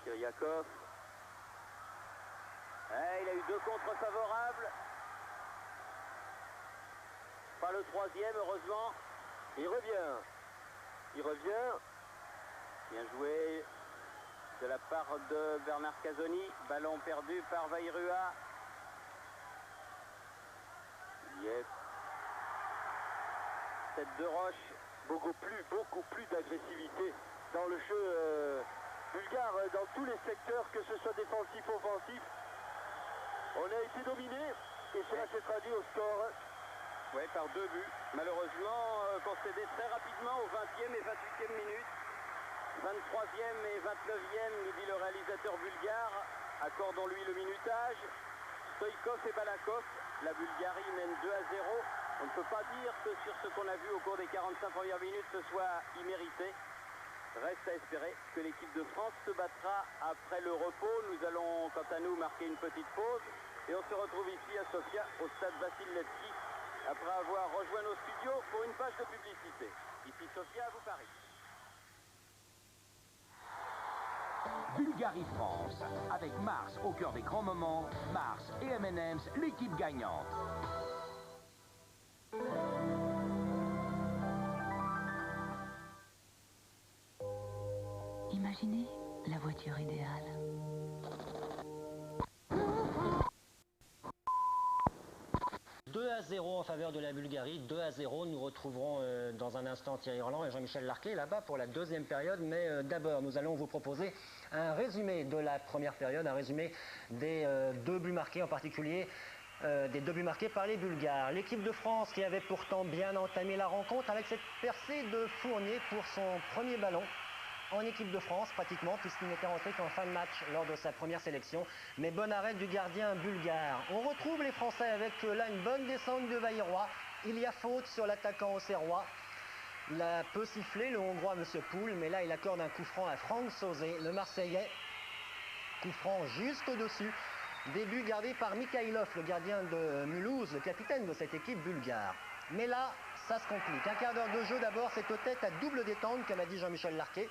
Kyriakov. Il a eu 2 contres favorables. Pas le 3e, heureusement. Il revient. Il revient. Bien joué de la part de Bernard Casoni. Ballon perdu par Vairua. Yep. Tête de Roche. Beaucoup plus d'agressivité dans le jeu bulgare, dans tous les secteurs, que ce soit défensif, offensif. On a été dominé et cela s'est traduit au score. Oui, par 2 buts. Malheureusement, concédé très rapidement aux 20e et 28e minutes. 23e et 29e, nous dit le réalisateur bulgare. Accordons-lui le minutage. Stoïkov et Balakov. La Bulgarie mène 2-0. On ne peut pas dire que sur ce qu'on a vu au cours des 45 premières minutes, ce soit immérité. Reste à espérer que l'équipe de France se battra après le repos. Nous allons, quant à nous, marquer une petite pause. Et on se retrouve ici à Sofia, au stade Vassil Levski, après avoir rejoint nos studios pour une page de publicité. Ici Sofia, à vous Paris. Bulgarie-France, avec Mars au cœur des grands moments. Mars et M&M's, l'équipe gagnante. Imaginez la voiture idéale. « 2-0 en faveur de la Bulgarie, 2-0. Nous retrouverons dans un instant Thierry Roland et Jean-Michel Larquet là-bas pour la deuxième période. Mais d'abord, nous allons vous proposer un résumé de la première période, un résumé des deux buts marqués, en particulier des deux buts marqués par les Bulgares. L'équipe de France qui avait pourtant bien entamé la rencontre avec cette percée de Fournier pour son premier ballon en équipe de France pratiquement, puisqu'il n'était rentré qu'en fin de match lors de sa première sélection. Mais bon arrêt du gardien bulgare. On retrouve les Français avec là une bonne descente de Vailleroy. Il y a faute sur l'attaquant auxerrois. Il a peu sifflé le Hongrois Monsieur Poul, mais là il accorde un coup franc à Franck Sauzé, le Marseillais. Coup franc juste au-dessus. Début gardé par Mikhailov, le gardien de Mulhouse, le capitaine de cette équipe bulgare. Mais là, ça se complique. Un quart d'heure de jeu d'abord, c'est aux têtes à double détente, comme a dit Jean-Michel Larquet.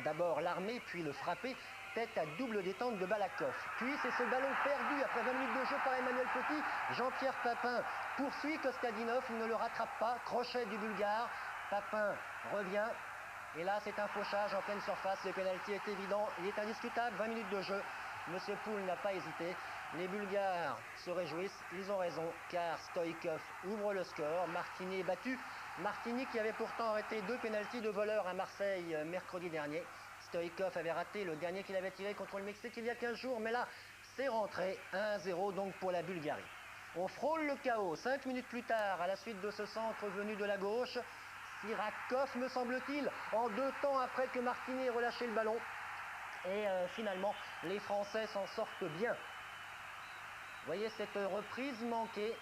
D'abord l'armée, puis le frappé, tête à double détente de Balakov. Puis c'est ce ballon perdu après 20 minutes de jeu par Emmanuel Petit. Jean-Pierre Papin poursuit Kostadinov, il ne le rattrape pas. Crochet du Bulgare, Papin revient. Et là c'est un fauchage en pleine surface, le pénalty est évident, il est indiscutable, 20 minutes de jeu. Monsieur Poul n'a pas hésité. Les Bulgares se réjouissent, ils ont raison, car Stoïkov ouvre le score. Martini est battu. Martini qui avait pourtant arrêté deux pénaltys de voleur à Marseille mercredi dernier. Stoïkov avait raté le dernier qu'il avait tiré contre le Mexique il y a 15 jours, mais là, c'est rentré 1-0 donc pour la Bulgarie. On frôle le chaos. 5 minutes plus tard, à la suite de ce centre venu de la gauche, Sirakov, me semble-t-il, en deux temps après que Martini ait relâché le ballon. Et finalement, les Français s'en sortent bien. Vous voyez cette reprise manquée.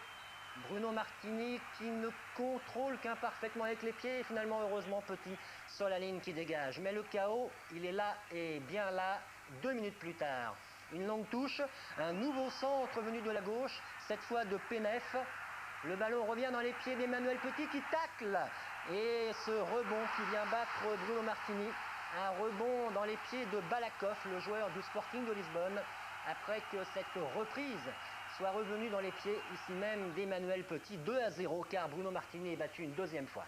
Bruno Martini qui ne contrôle qu'imparfaitement avec les pieds et finalement heureusement Petit sur la ligne qui dégage. Mais le chaos, il est là et bien là 2 minutes plus tard. Une longue touche, un nouveau centre venu de la gauche, cette fois de Penef. Le ballon revient dans les pieds d'Emmanuel Petit qui tacle. Et ce rebond qui vient battre Bruno Martini. Un rebond dans les pieds de Balakov, le joueur du Sporting de Lisbonne, après que cette reprise soit revenue dans les pieds, ici même, d'Emmanuel Petit, 2-0, car Bruno Martini est battu une deuxième fois.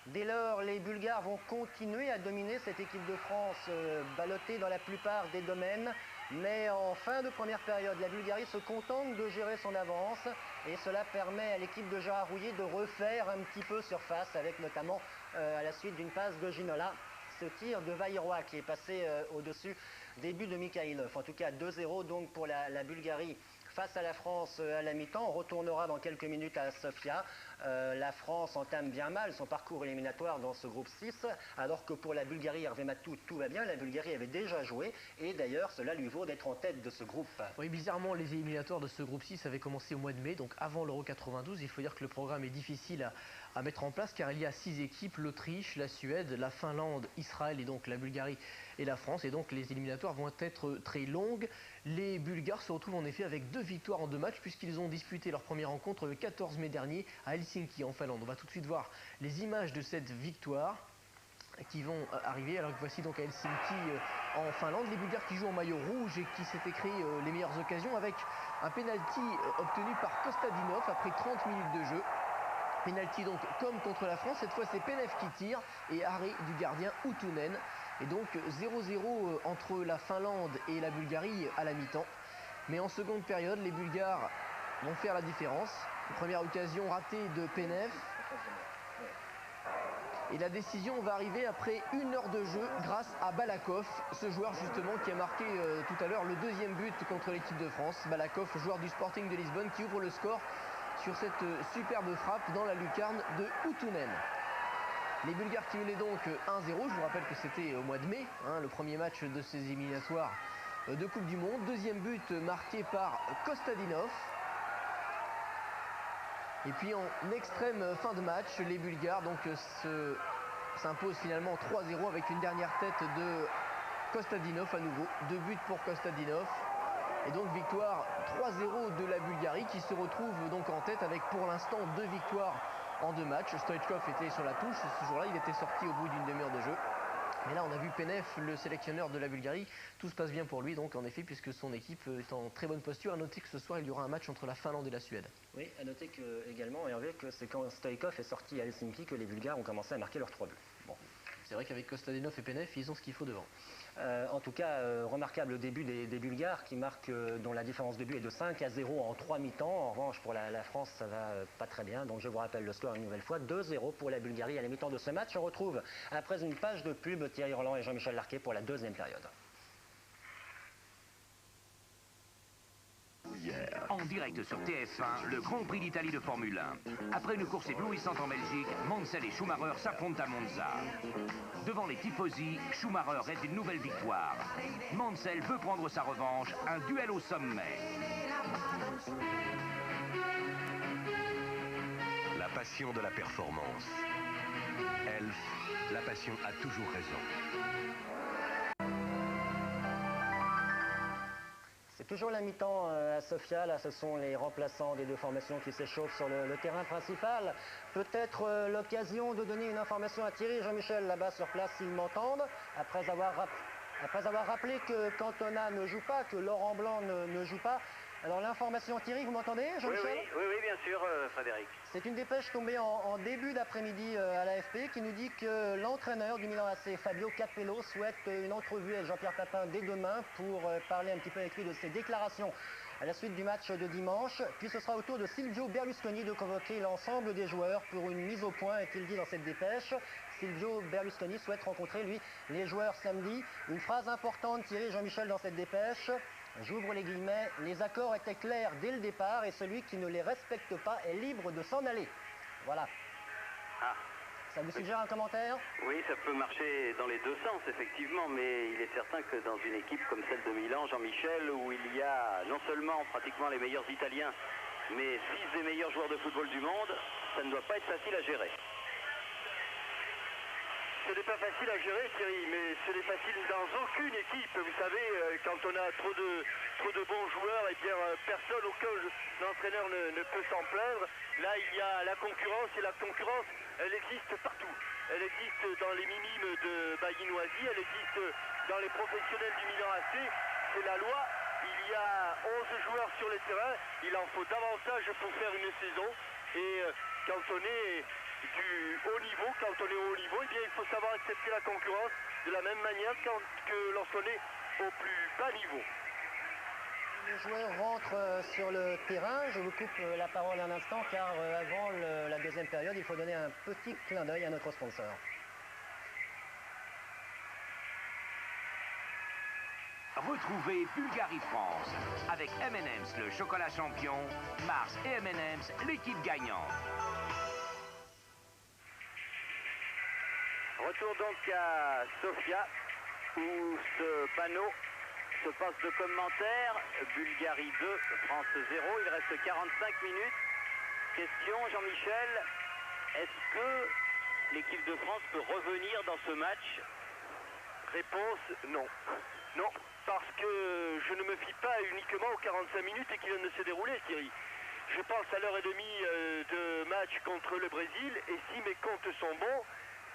Dès lors, les Bulgares vont continuer à dominer cette équipe de France, ballottée dans la plupart des domaines. Mais en fin de première période, la Bulgarie se contente de gérer son avance et cela permet à l'équipe de Gérard Rouillet de refaire un petit peu surface avec notamment à la suite d'une passe de Ginola, ce tir de Vailleroy qui est passé au-dessus des buts de Mikhailov. En tout cas 2-0 donc pour la Bulgarie face à la France à la mi-temps. On retournera dans quelques minutes à Sofia. La France entame bien mal son parcours éliminatoire dans ce groupe 6, alors que pour la Bulgarie, Hervé Matou, tout va bien. La Bulgarie avait déjà joué et d'ailleurs cela lui vaut d'être en tête de ce groupe. Oui, bizarrement, les éliminatoires de ce groupe 6 avaient commencé au mois de mai, donc avant l'Euro 92. Il faut dire que le programme est difficile à mettre en place car il y a 6 équipes, l'Autriche, la Suède, la Finlande, Israël et donc la Bulgarie et la France. Et donc les éliminatoires vont être très longues. Les Bulgares se retrouvent en effet avec 2 victoires en 2 matchs puisqu'ils ont disputé leur première rencontre le 14 mai dernier à Helsinki en Finlande. On va tout de suite voir les images de cette victoire qui vont arriver. Alors que voici donc à Helsinki en Finlande, les Bulgares qui jouent en maillot rouge et qui s'étaient créé les meilleures occasions avec un penalty obtenu par Kostadinov après 30 minutes de jeu. Penalty donc comme contre la France, cette fois c'est Penef qui tire et arrêt du gardien Utunen. Et donc 0-0 entre la Finlande et la Bulgarie à la mi-temps. Mais en seconde période, les Bulgares vont faire la différence. Une première occasion ratée de Penef. Et la décision va arriver après 1 heure de jeu grâce à Balakov, ce joueur justement qui a marqué tout à l'heure le 2e but contre l'équipe de France. Balakov, joueur du Sporting de Lisbonne, qui ouvre le score sur cette superbe frappe dans la lucarne de Utunen. Les Bulgares qui menaient donc 1-0, je vous rappelle que c'était au mois de mai, le premier match de ces éliminatoires de Coupe du Monde. 2e but marqué par Kostadinov. Et puis en extrême fin de match, les Bulgares donc s'imposent finalement 3-0 avec une dernière tête de Kostadinov à nouveau. 2 buts pour Kostadinov. Et donc victoire 3-0 de la Bulgarie qui se retrouve donc en tête avec pour l'instant 2 victoires en 2 matchs. Stoïchkov était sur la touche ce jour-là, il était sorti au bout d'une demi-heure de jeu. Mais là on a vu Penef, le sélectionneur de la Bulgarie, tout se passe bien pour lui donc en effet puisque son équipe est en très bonne posture. À noter que ce soir il y aura un match entre la Finlande et la Suède. Oui, à noter que, également Hervé, que c'est quand Stoïchkov est sorti à Helsinki que les Bulgares ont commencé à marquer leurs 3 buts. Bon. c'est vrai qu'avec Kostadenov et Penev, ils ont ce qu'il faut devant. En tout cas, remarquable début des Bulgares qui marquent, dont la différence de but est de 5-0 en 3 mi-temps. En revanche, pour la France, ça va pas très bien. Donc je vous rappelle le score une nouvelle fois, 2-0 pour la Bulgarie à la mi-temps de ce match. On retrouve, après une page de pub, Thierry Roland et Jean-Michel Larquet pour la deuxième période. En direct sur TF1, le Grand Prix d'Italie de Formule 1. Après une course éblouissante en Belgique, Mansell et Schumacher s'affrontent à Monza. Devant les tifosi, Schumacher rêve d'une nouvelle victoire. Mansell veut prendre sa revanche, un duel au sommet. La passion de la performance. Elf, la passion a toujours raison. C'est toujours la mi-temps à Sofia. Là, ce sont les remplaçants des deux formations qui s'échauffent sur le terrain principal. Peut-être l'occasion de donner une information à Thierry et Jean-Michel là-bas sur place s'ils m'entendent. Après avoir rappelé que Cantona ne joue pas, que Laurent Blanc ne joue pas. Alors l'information, Thierry, vous m'entendez, Jean-Michel ? Oui, bien sûr, Frédéric. C'est une dépêche tombée en début d'après-midi à l'AFP qui nous dit que l'entraîneur du Milan AC, Fabio Capello, souhaite une entrevue avec Jean-Pierre Papin dès demain pour parler un petit peu avec lui de ses déclarations à la suite du match de dimanche. Puis ce sera au tour de Silvio Berlusconi de convoquer l'ensemble des joueurs pour une mise au point, est-il dit dans cette dépêche. Silvio Berlusconi souhaite rencontrer, lui, les joueurs samedi. Une phrase importante, Thierry et Jean-Michel, dans cette dépêche. J'ouvre les guillemets, les accords étaient clairs dès le départ et celui qui ne les respecte pas est libre de s'en aller. Voilà. Ah. Ça vous suggère un commentaire? Oui, ça peut marcher dans les deux sens, effectivement, mais il est certain que dans une équipe comme celle de Milan, Jean-Michel, où il y a non seulement pratiquement les meilleurs Italiens, mais 6 des meilleurs joueurs de football du monde, ça ne doit pas être facile à gérer. Ce n'est pas facile à gérer, Thierry, mais ce n'est facile dans aucune équipe. Vous savez, quand on a trop de bons joueurs, et bien personne, aucun entraîneur ne peut s'en plaindre. Là, il y a la concurrence, et la concurrence, elle existe partout. Elle existe dans les minimes de Baïnoisie, elle existe dans les professionnels du Milan AC. C'est la loi. Il y a 11 joueurs sur les terrains. Il en faut davantage pour faire une saison. Et quand on est du haut niveau, eh bien, il faut savoir accepter la concurrence de la même manière que lorsqu'on est au plus bas niveau. Les joueurs rentrent sur le terrain. Je vous coupe la parole un instant car avant la deuxième période, il faut donner un petit clin d'œil à notre sponsor. Retrouvez Bulgarie-France avec M&M's, le chocolat champion, Mars et M&M's, l'équipe gagnante. Retour donc à Sofia, où ce panneau se passe de commentaires. Bulgarie 2, France 0. Il reste 45 minutes. Question, Jean-Michel, est-ce que l'équipe de France peut revenir dans ce match? Réponse, non. Non, parce que je ne me fie pas uniquement aux 45 minutes et qui viennent de se dérouler, Thierry. Je pense à l'heure et demie de match contre le Brésil, et si mes comptes sont bons,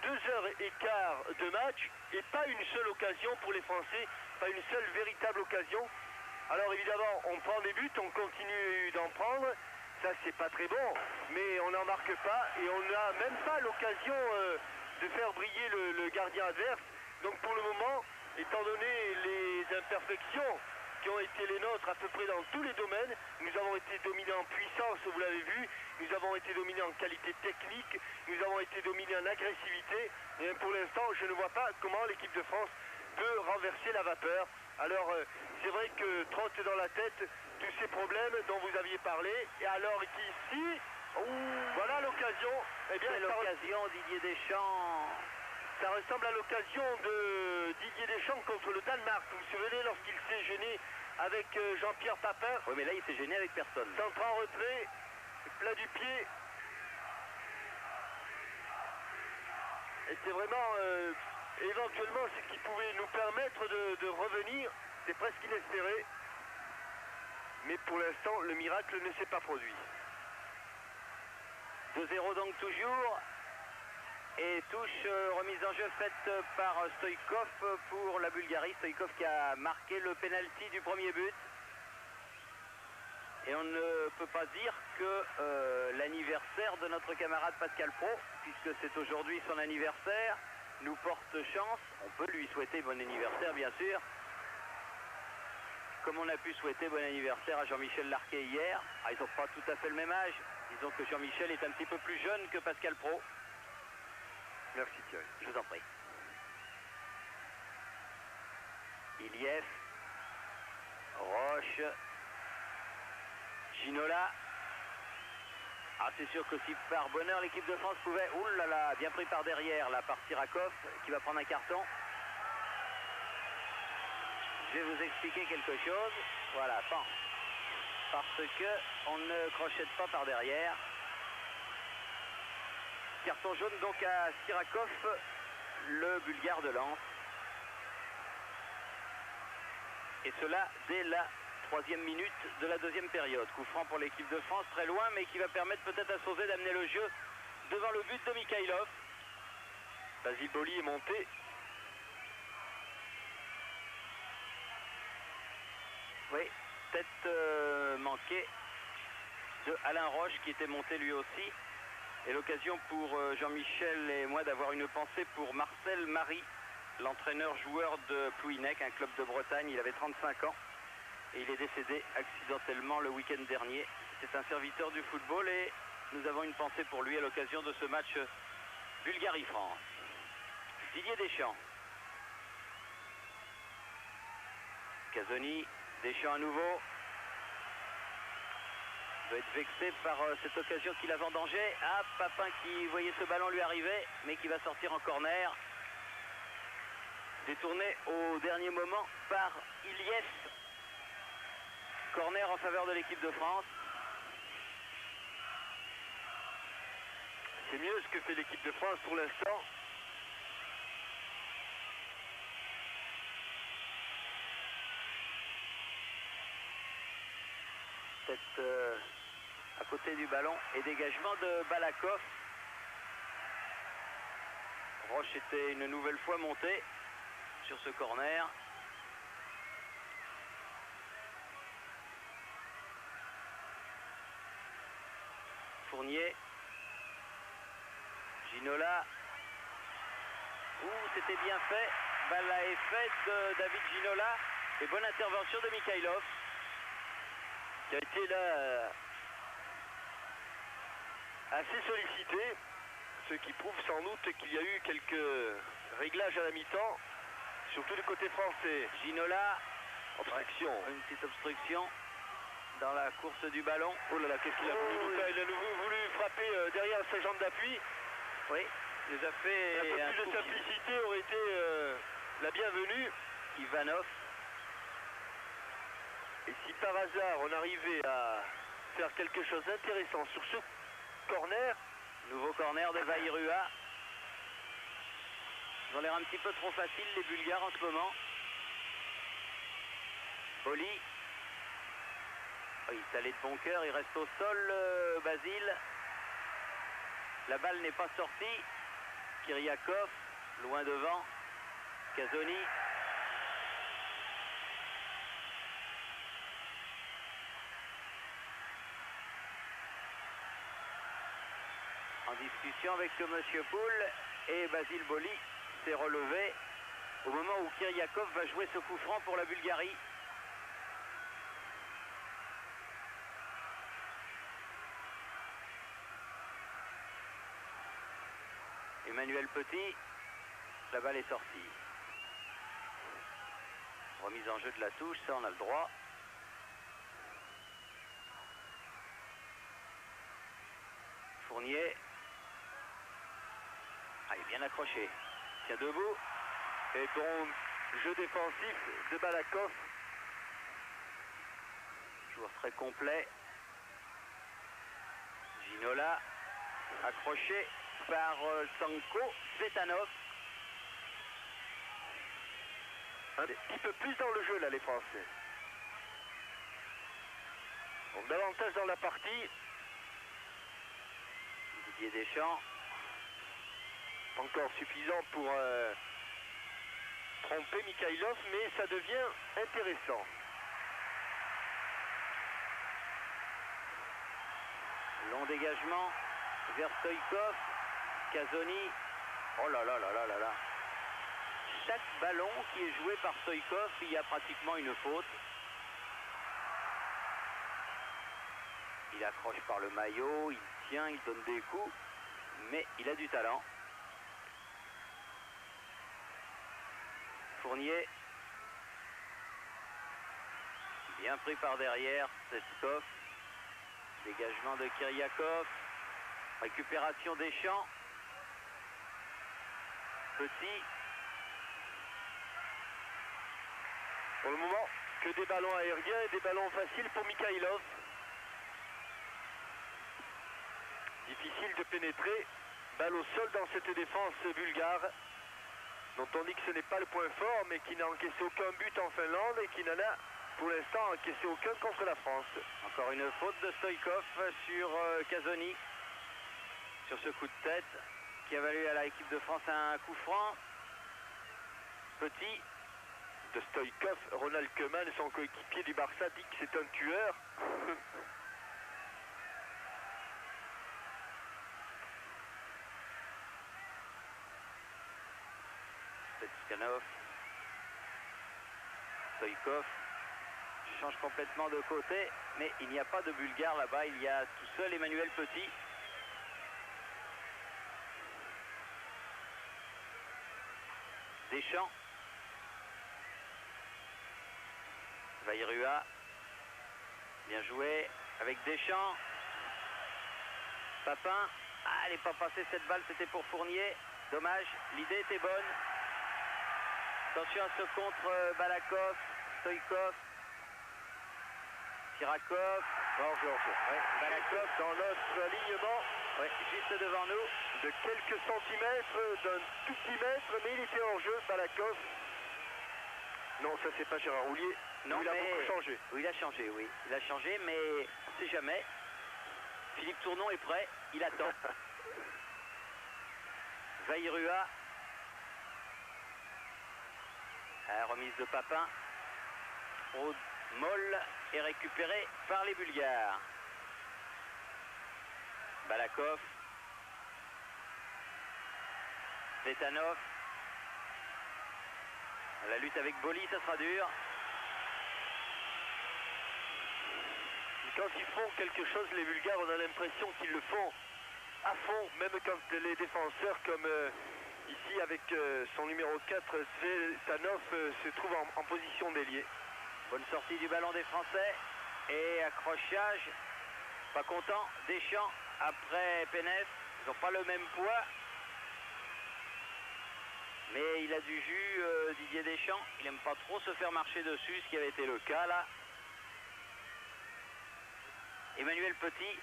2h15 de match et pas une seule occasion pour les Français, pas une seule véritable occasion. Alors évidemment, on prend des buts, on continue d'en prendre, ça c'est pas très bon, mais on n'en marque pas et on n'a même pas l'occasion de faire briller le gardien adverse. Donc pour le moment, étant donné les imperfections qui ont été les nôtres à peu près dans tous les domaines, nous avons été dominés en puissance, vous l'avez vu, nous avons été dominés en qualité technique, nous avons été dominés en agressivité, et pour l'instant, je ne vois pas comment l'équipe de France peut renverser la vapeur. Alors, c'est vrai que trottent dans la tête tous ces problèmes dont vous aviez parlé, et alors qu'ici, voilà l'occasion. Eh bien, c'est l'occasion, Didier Deschamps. Ça ressemble à l'occasion de Didier Deschamps contre le Danemark. Vous vous souvenez lorsqu'il s'est gêné avec Jean-Pierre Papin? Oui, mais là, il s'est gêné avec personne. Centre en retrait, plat du pied. Et c'est vraiment, éventuellement, ce qui pouvait nous permettre de revenir. C'est presque inespéré. Mais pour l'instant, le miracle ne s'est pas produit. 2-0 donc toujours. Et touche remise en jeu faite par Stoïkov pour la Bulgarie. Stoïkov qui a marqué le penalty du premier but. Et on ne peut pas dire que l'anniversaire de notre camarade Pascal Praud, puisque c'est aujourd'hui son anniversaire, nous porte chance. On peut lui souhaiter bon anniversaire, bien sûr. Comme on a pu souhaiter bon anniversaire à Jean-Michel Larquet hier. Ah, ils n'ont pas tout à fait le même âge. Disons que Jean-Michel est un petit peu plus jeune que Pascal Praud. Merci Thierry. Je vous en prie. Ilief, Roche, Ginola. Ah, c'est sûr que si par bonheur l'équipe de France pouvait... Ouh là là, bien pris par derrière là par Sirakov qui va prendre un carton. Je vais vous expliquer quelque chose. Voilà, bon. Parce que on ne crochette pas par derrière. Carton jaune donc à Sirakov, le Bulgare de Lens. Et cela dès la 3e minute de la 2e période. Coup franc pour l'équipe de France, très loin, mais qui va permettre peut-être à Sauzet d'amener le jeu devant le but de Mikhailov. Basile Boli est monté. Oui, tête manquée de Alain Roche qui était monté lui aussi. Et l'occasion pour Jean-Michel et moi d'avoir une pensée pour Marcel Marie, l'entraîneur-joueur de Plouhinec, un club de Bretagne. Il avait 35 ans et il est décédé accidentellement le week-end dernier. C'est un serviteur du football et nous avons une pensée pour lui à l'occasion de ce match Bulgarie-France. Didier Deschamps. Casoni, Deschamps à nouveau. Il doit être vexé par cette occasion qu'il a vendangée. Ah, Papin qui voyait ce ballon lui arriver, mais qui va sortir en corner. Détourné au dernier moment par Ilief. Corner en faveur de l'équipe de France. C'est mieux ce que fait l'équipe de France pour l'instant. Tête à côté du ballon et dégagement de Balakov. Roche était une nouvelle fois monté sur ce corner. Fournier. Ginola. Ouh, c'était bien fait. Balle à effet de David Ginola. Et bonne intervention de Mikhailov, qui a été là assez sollicité, ce qui prouve sans doute qu'il y a eu quelques réglages à la mi-temps, surtout du côté français. Ginola, obstruction. Une petite obstruction dans la course du ballon. Oh là là, qu'est-ce qu'il a voulu nous faire? Il a voulu frapper derrière sa jambe d'appui. Oui, il nous a fait un peu plus de simplicité aurait été la bienvenue. Ivanov. Et si par hasard on arrivait à faire quelque chose d'intéressant sur ce corner. Nouveau corner de Vairua. Ils ont l'air un petit peu trop faciles les Bulgares en ce moment. Boli. Oh, il s'allait de bon cœur, il reste au sol, Basile. La balle n'est pas sortie. Kyriakov, loin devant. Casoni. En discussion avec M. Poul et Basile Boli s'est relevé au moment où Kyriakov va jouer ce coup franc pour la Bulgarie. Emmanuel Petit, la balle est sortie. Remise en jeu de la touche, ça on a le droit. Fournier. Ah, il est bien accroché. Tient debout. Et bon jeu défensif de Balakov. Joueur très complet. Ginola. Accroché par Sanko. Zetanov. Un petit peu plus dans le jeu là les Français. Donc davantage dans la partie. Didier Deschamps. Encore suffisant pour tromper Mikhailov, mais ça devient intéressant. Long dégagement vers Stoïkov. Casoni. Oh là là là là là là. chaque ballon qui est joué par Stoïkov, il y a pratiquement une faute. Il accroche par le maillot, il tient, il donne des coups, mais il a du talent. Fournier, bien pris par derrière, Setkov. Dégagement de Kiriakov. Récupération des Deschamps. Petit. Pour le moment, que des ballons aériens et des ballons faciles pour Mikhailov. Difficile de pénétrer. Balle au sol dans cette défense bulgare, dont on dit que ce n'est pas le point fort, mais qui n'a encaissé aucun but en Finlande et qui n'en a pour l'instant encaissé aucun contre la France. Encore une faute de Stoïkov sur Casoni, sur ce coup de tête qui a valu à l'équipe de France un coup franc. Petit. De Stoïkov, Ronald Koeman, son coéquipier du Barça, dit que c'est un tueur. Skanov. Stoïkov change complètement de côté, mais il n'y a pas de Bulgare là-bas, il y a tout seul Emmanuel Petit. Deschamps. Vairua. Bien joué avec Deschamps. Papin. Ah, elle n'est pas passée cette balle, c'était pour Fournier. Dommage, l'idée était bonne. Attention à ce contre Balakov, Stoïkov, Sirakov. Balakov dans notre alignement. Ouais, juste devant nous. De quelques centimètres, d'un tout petit mètre, mais il était en jeu, Balakov. Non, ça c'est pas Gérard Roulier. Non, il a mais... beaucoup changé. Oui, il a changé, oui. Il a changé, mais on ne sait jamais. Philippe Tournon est prêt, il attend. Vairua. Remise de Papin. Molle est récupéré par les Bulgares. Balakov. Zetanov. La lutte avec Boli, ça sera dur. Quand ils font quelque chose, les Bulgares, on a l'impression qu'ils le font à fond, même quand les défenseurs comme ici avec son numéro 4, Svetanov, se trouvent en position d'ailier. Bonne sortie du ballon des Français et accrochage. Pas content, Deschamps après Penef. Ils n'ont pas le même poids. Mais il a du jus, Didier Deschamps. Il n'aime pas trop se faire marcher dessus, ce qui avait été le cas là. Emmanuel Petit.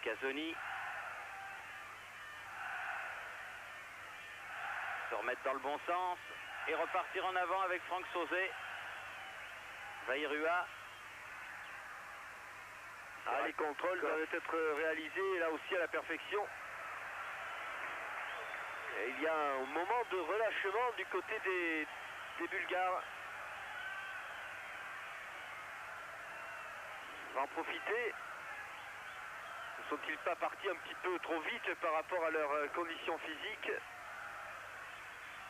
Casoni. Se remettre dans le bon sens et repartir en avant avec Franck Sauzet. Vairua. Les contrôles doivent être réalisés là aussi à la perfection. Et il y a un moment de relâchement du côté des Bulgares. On va en profiter. Ne sont-ils pas partis un petit peu trop vite par rapport à leurs conditions physiques?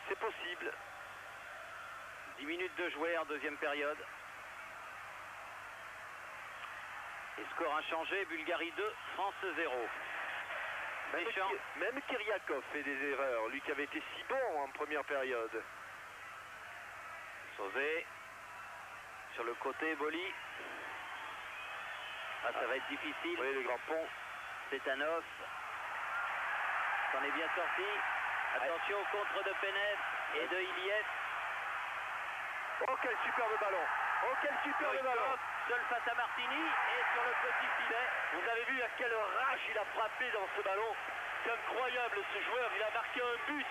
C'est possible. 10 minutes de jouer en deuxième période. Et score inchangé, Bulgarie 2, France 0. Même Kiriakov fait des erreurs, lui qui avait été si bon en première période. Sauzet. Sur le côté, Boli. Ça va être difficile. Oui, le grand pont. Zetanov. S'en est bien sorti. Attention au contre de Penef et de Iliev. Oh, quel superbe ballon! Oh, quel superbe ballon! Seul face à Martini et sur le petit filet. Vous avez vu à quelle rage il a frappé dans ce ballon. C'est incroyable ce joueur. Il a marqué un but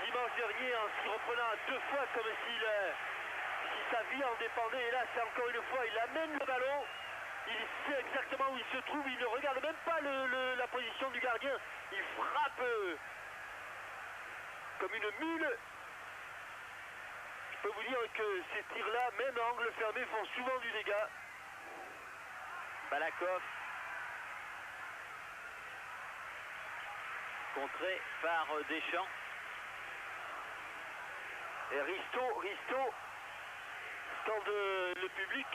dimanche dernier en s'y reprenant à 2 fois comme si sa vie en dépendait. Et là, c'est encore une fois, il amène le ballon. Il sait exactement où il se trouve. Il ne regarde même pas la position du gardien. Il frappe comme une mule. Je peux vous dire que ces tirs-là, même à angle fermé, font souvent du dégât. Balakov. contré par Deschamps. Et Risto tend le public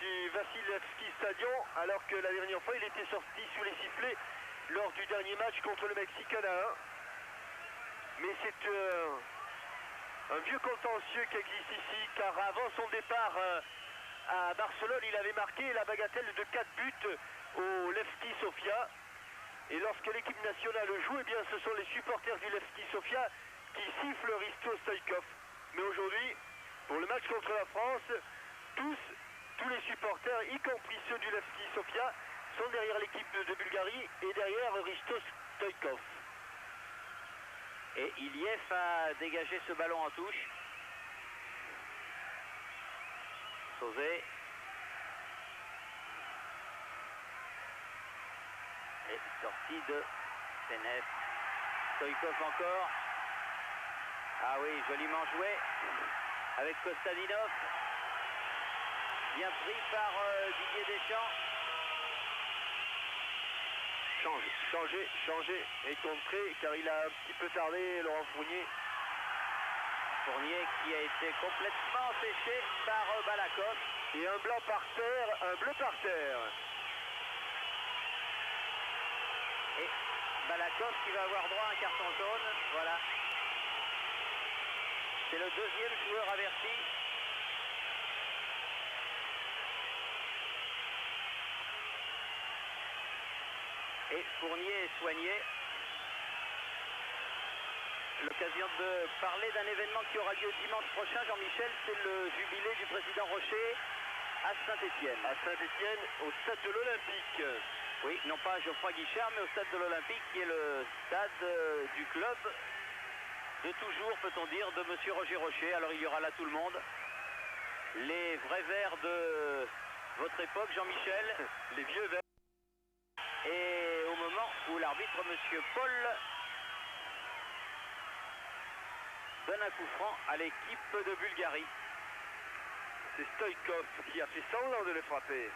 du Vassilevski Stadion, alors que la dernière fois il était sorti sous les sifflets lors du dernier match contre le Mexique 1-1. Mais c'est un vieux contentieux qui existe ici, car avant son départ à Barcelone, il avait marqué la bagatelle de 4 buts au Levski Sofia. Et lorsque l'équipe nationale joue, eh bien, ce sont les supporters du Levski Sofia qui sifflent Risto Stoïkov. Mais aujourd'hui, pour le match contre la France, tous les supporters, y compris ceux du Levski Sofia, sont derrière l'équipe de Bulgarie et derrière Risto Stoïkov. Et Iliev a dégagé ce ballon en touche. Sauzé. Et sortie de Penev. Stoïkov encore. Ah oui, joliment joué avec Kostadinov. Bien pris par Didier Deschamps. Changer et contré, car il a un petit peu tardé, Laurent Fournier. Fournier qui a été complètement séché par Balakov. Et un blanc par terre, un bleu par terre. Et Balakov qui va avoir droit à un carton jaune. Voilà. C'est le deuxième joueur averti. Et Fournier est soigné. L'occasion de parler d'un événement qui aura lieu dimanche prochain, Jean-Michel, c'est le jubilé du président Rocher à Saint-Étienne. À Saint-Étienne, au stade de l'Olympique. Oui, non pas à Geoffroy Guichard, mais au stade de l'Olympique, qui est le stade du club de toujours, peut-on dire, de monsieur Roger Rocher. Alors il y aura là tout le monde. Les vrais verts de votre époque, Jean-Michel. Les vieux verts. Et au moment où l'arbitre, monsieur Paul, donne un coup franc à l'équipe de Bulgarie. C'est Stoïkov qui a fait semblant de le frapper.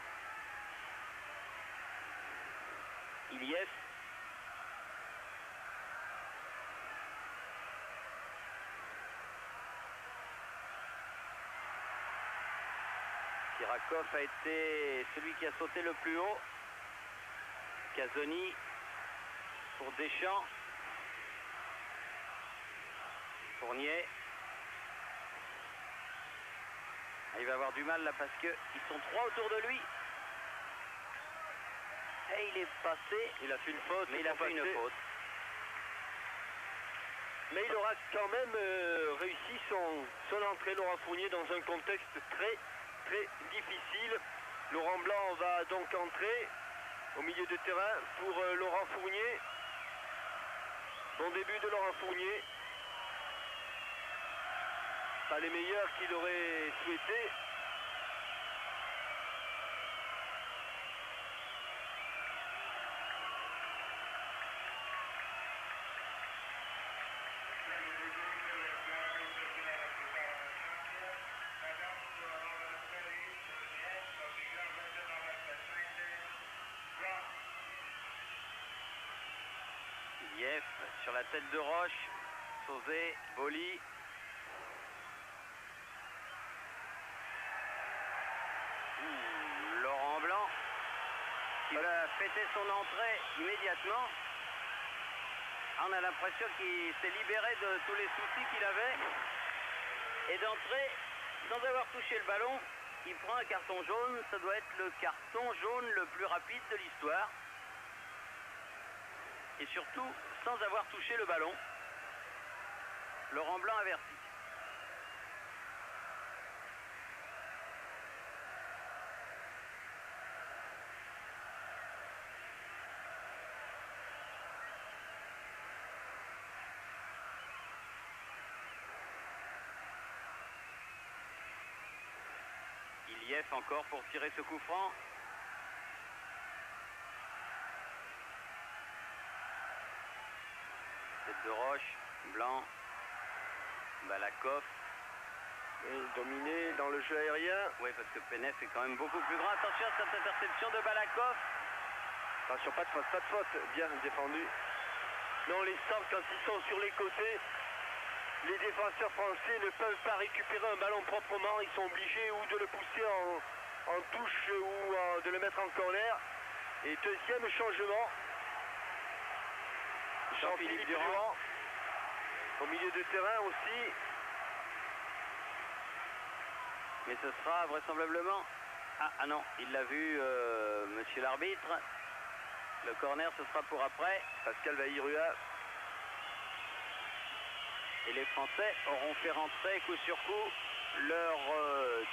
Iliev. Sirakov a été celui qui a sauté le plus haut. Casoni pour Deschamps. Fournier. Il va avoir du mal là parce qu'ils sont trois autour de lui. Et il est passé. Il a fait une faute. Mais il a fait une faute. Mais il aura quand même réussi son entrée, Laurent Fournier, dans un contexte très difficile. Laurent Blanc va donc entrer au milieu de terrain pour Laurent Fournier. Bon début de Laurent Fournier. Pas les meilleurs qu'il aurait souhaité. Iliev sur la tête de Roche. Sauzé, Boli. Laurent Blanc qui va fêter son entrée immédiatement. On a l'impression qu'il s'est libéré de tous les soucis qu'il avait. Et d'entrer, sans avoir touché le ballon, il prend un carton jaune. Ça doit être le carton jaune le plus rapide de l'histoire. Et surtout, sans avoir touché le ballon. Laurent Blanc averti. Iliev encore pour tirer ce coup franc. Tête de Roche, Blanc, Balakov. Et dominé dans le jeu aérien. Oui, parce que Penev est quand même beaucoup plus grand. Attention à cette interception de Balakov. Attention, pas de faute, bien défendu. Mais on les sent quand ils sont sur les côtés. Les défenseurs français ne peuvent pas récupérer un ballon proprement. Ils sont obligés ou de le pousser en touche ou de le mettre en corner. Et deuxième changement. Jean-Philippe Durand. Au milieu de terrain aussi. Mais ce sera vraisemblablement... Ah non, il l'a vu, monsieur l'arbitre. Le corner, ce sera pour après. Pascal Vaillirua. Et les Français auront fait rentrer coup sur coup leurs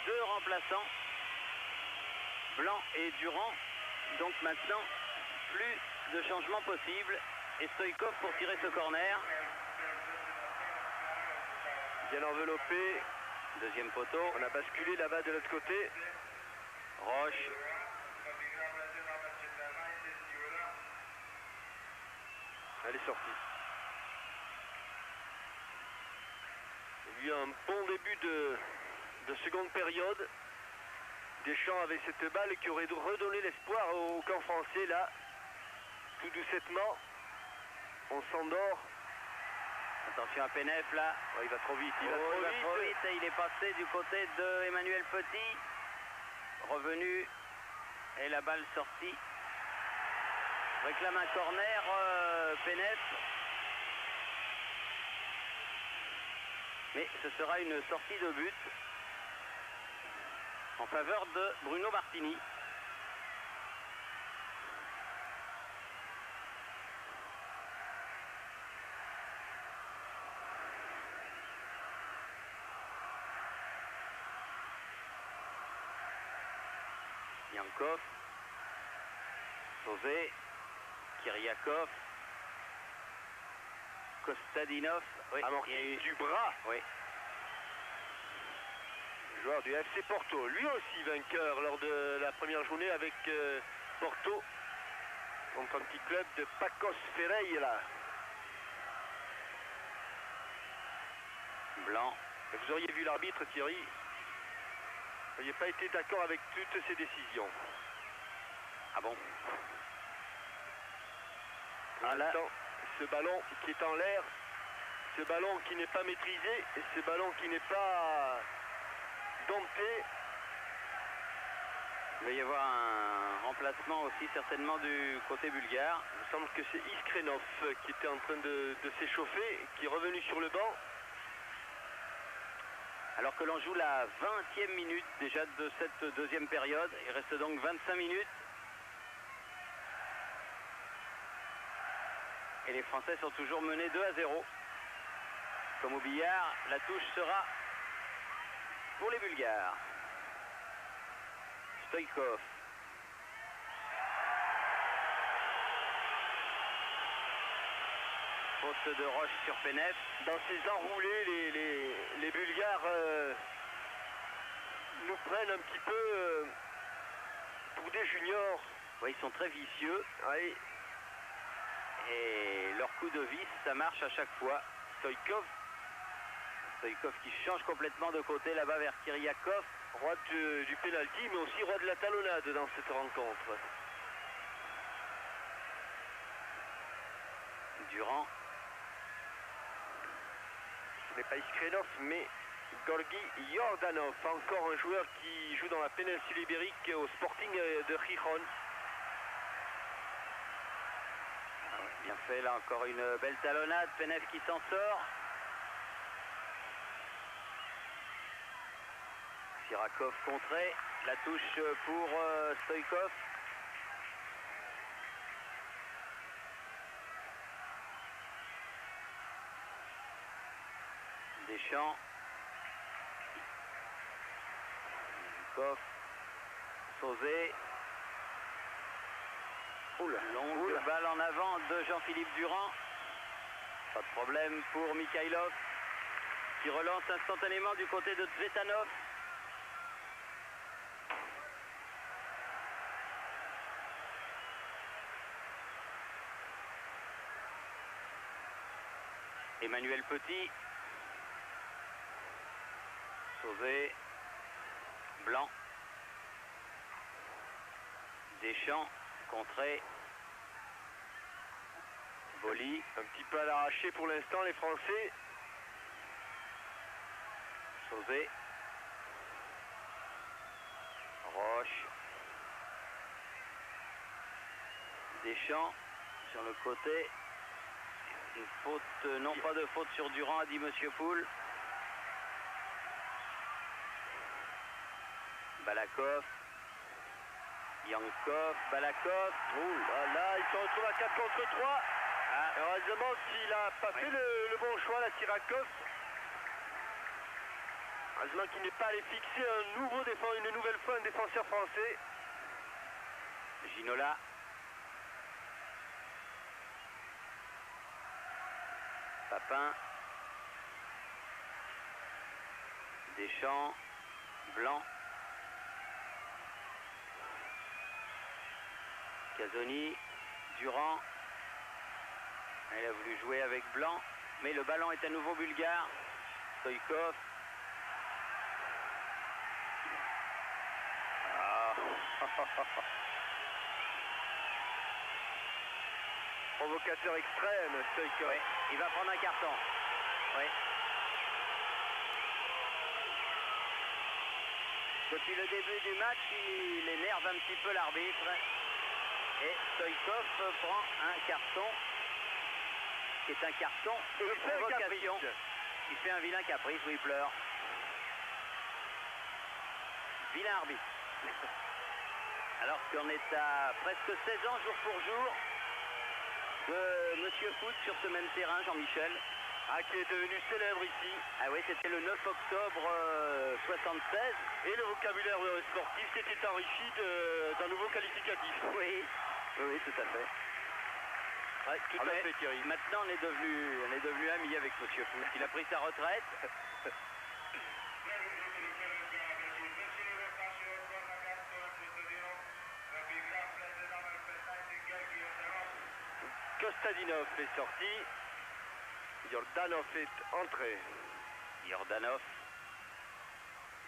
deux remplaçants, Blanc et Durand. Donc maintenant, plus de changements possibles. Et Stoïkov pour tirer ce corner. Bien enveloppé. Deuxième poteau. On a basculé là-bas de l'autre côté. Roche. Elle est sortie. Il y a eu un bon début de seconde période. Deschamps avait cette balle qui aurait redonné l'espoir au camp français là. Tout doucettement. On s'endort. Attention à Penef là. Oh, il va trop vite. Il va trop vite. Et il est passé du côté de Emmanuel Petit. Revenu. Et la balle sortie. Réclame un corner. Penef. Mais ce sera une sortie de but en faveur de Bruno Martini. Yankov, Sauzé, Kiriakov, Kostadinov. Oui, amorti du bras. Oui. Joueur du FC Porto, lui aussi vainqueur lors de la première journée avec Porto contre un petit club de Pacos Ferreira. Blanc. Vous auriez vu l'arbitre Thierry, vous n'auriez pas été d'accord avec toutes ces décisions. Ah bon? Ah là, ce ballon qui est en l'air, ce ballon qui n'est pas maîtrisé, et ce ballon qui n'est pas dompté. Il va y avoir un remplacement aussi certainement du côté bulgare. Il me semble que c'est Iskrenov qui était en train de s'échauffer, qui est revenu sur le banc. Alors que l'on joue la 20e minute déjà de cette deuxième période. Il reste donc 25 minutes. Et les Français sont toujours menés 2-0. Comme au billard, la touche sera pour les Bulgares. Stoïkov. Faute de Roche sur Penef. Dans ces enroulés, les Bulgares nous prennent un petit peu pour des juniors. Oui, ils sont très vicieux. Oui. Et leur coup de vis, ça marche à chaque fois. Stoïkov qui change complètement de côté là-bas vers Kiriakov. Roi du pénalty, mais aussi roi de la talonnade dans cette rencontre. Durand. Ce n'est pas Iskrenov, mais Gorgi Yordanov, encore un joueur qui joue dans la péninsule ibérique au Sporting de Gijón. Bien fait, là encore une belle talonnade. Penef qui s'en sort. Sirakov contré. La touche pour Stoïkov. Deschamps. Zukov. Sauzé. Longue balle en avant de Jean-Philippe Durand. Pas de problème pour Mikhailov qui relance instantanément du côté de Tsvetanov. Emmanuel Petit. Sauvé. Blanc. Deschamps. Contré. Boli. Un petit peu à l'arraché pour l'instant, les Français. Sauvé. Roche. Deschamps sur le côté. Une faute, non pas de faute sur Durand, a dit Monsieur Poul. Balakov. Yankov, Balakov. Oh là là, il se retrouve à 4 contre 3. Ah. Heureusement qu'il n'a pas fait le bon choix, la Sirakov. Heureusement qu'il n'est pas allé fixer une nouvelle fois un défenseur français. Ginola. Papin. Deschamps. Blanc. Casoni. Durand. Il a voulu jouer avec Blanc, mais le ballon est à nouveau bulgare. Stoïkov. Ah. Provocateur extrême, Stoïkov. Oui, il va prendre un carton. Oui. Depuis le début du match, il énerve un petit peu l'arbitre. Et Stoïkov prend un carton. Qui est un carton de provocation. Il fait un vilain caprice où il pleure. Vilain arbitre. Alors qu'on est à presque 16 ans jour pour jour de Monsieur Foot sur ce même terrain, Jean-Michel. Ah, qui est devenu célèbre ici. Ah oui, c'était le 9 octobre 76. Et le vocabulaire sportif s'était enrichi d'un nouveau qualificatif. Oui, oui, tout à fait. Ouais, tout à fait, Thierry. Maintenant, on est devenu amis avec Monsieur Foot. Il a pris sa retraite. Kostadinov est sorti. Yordanov est entré. Yordanov,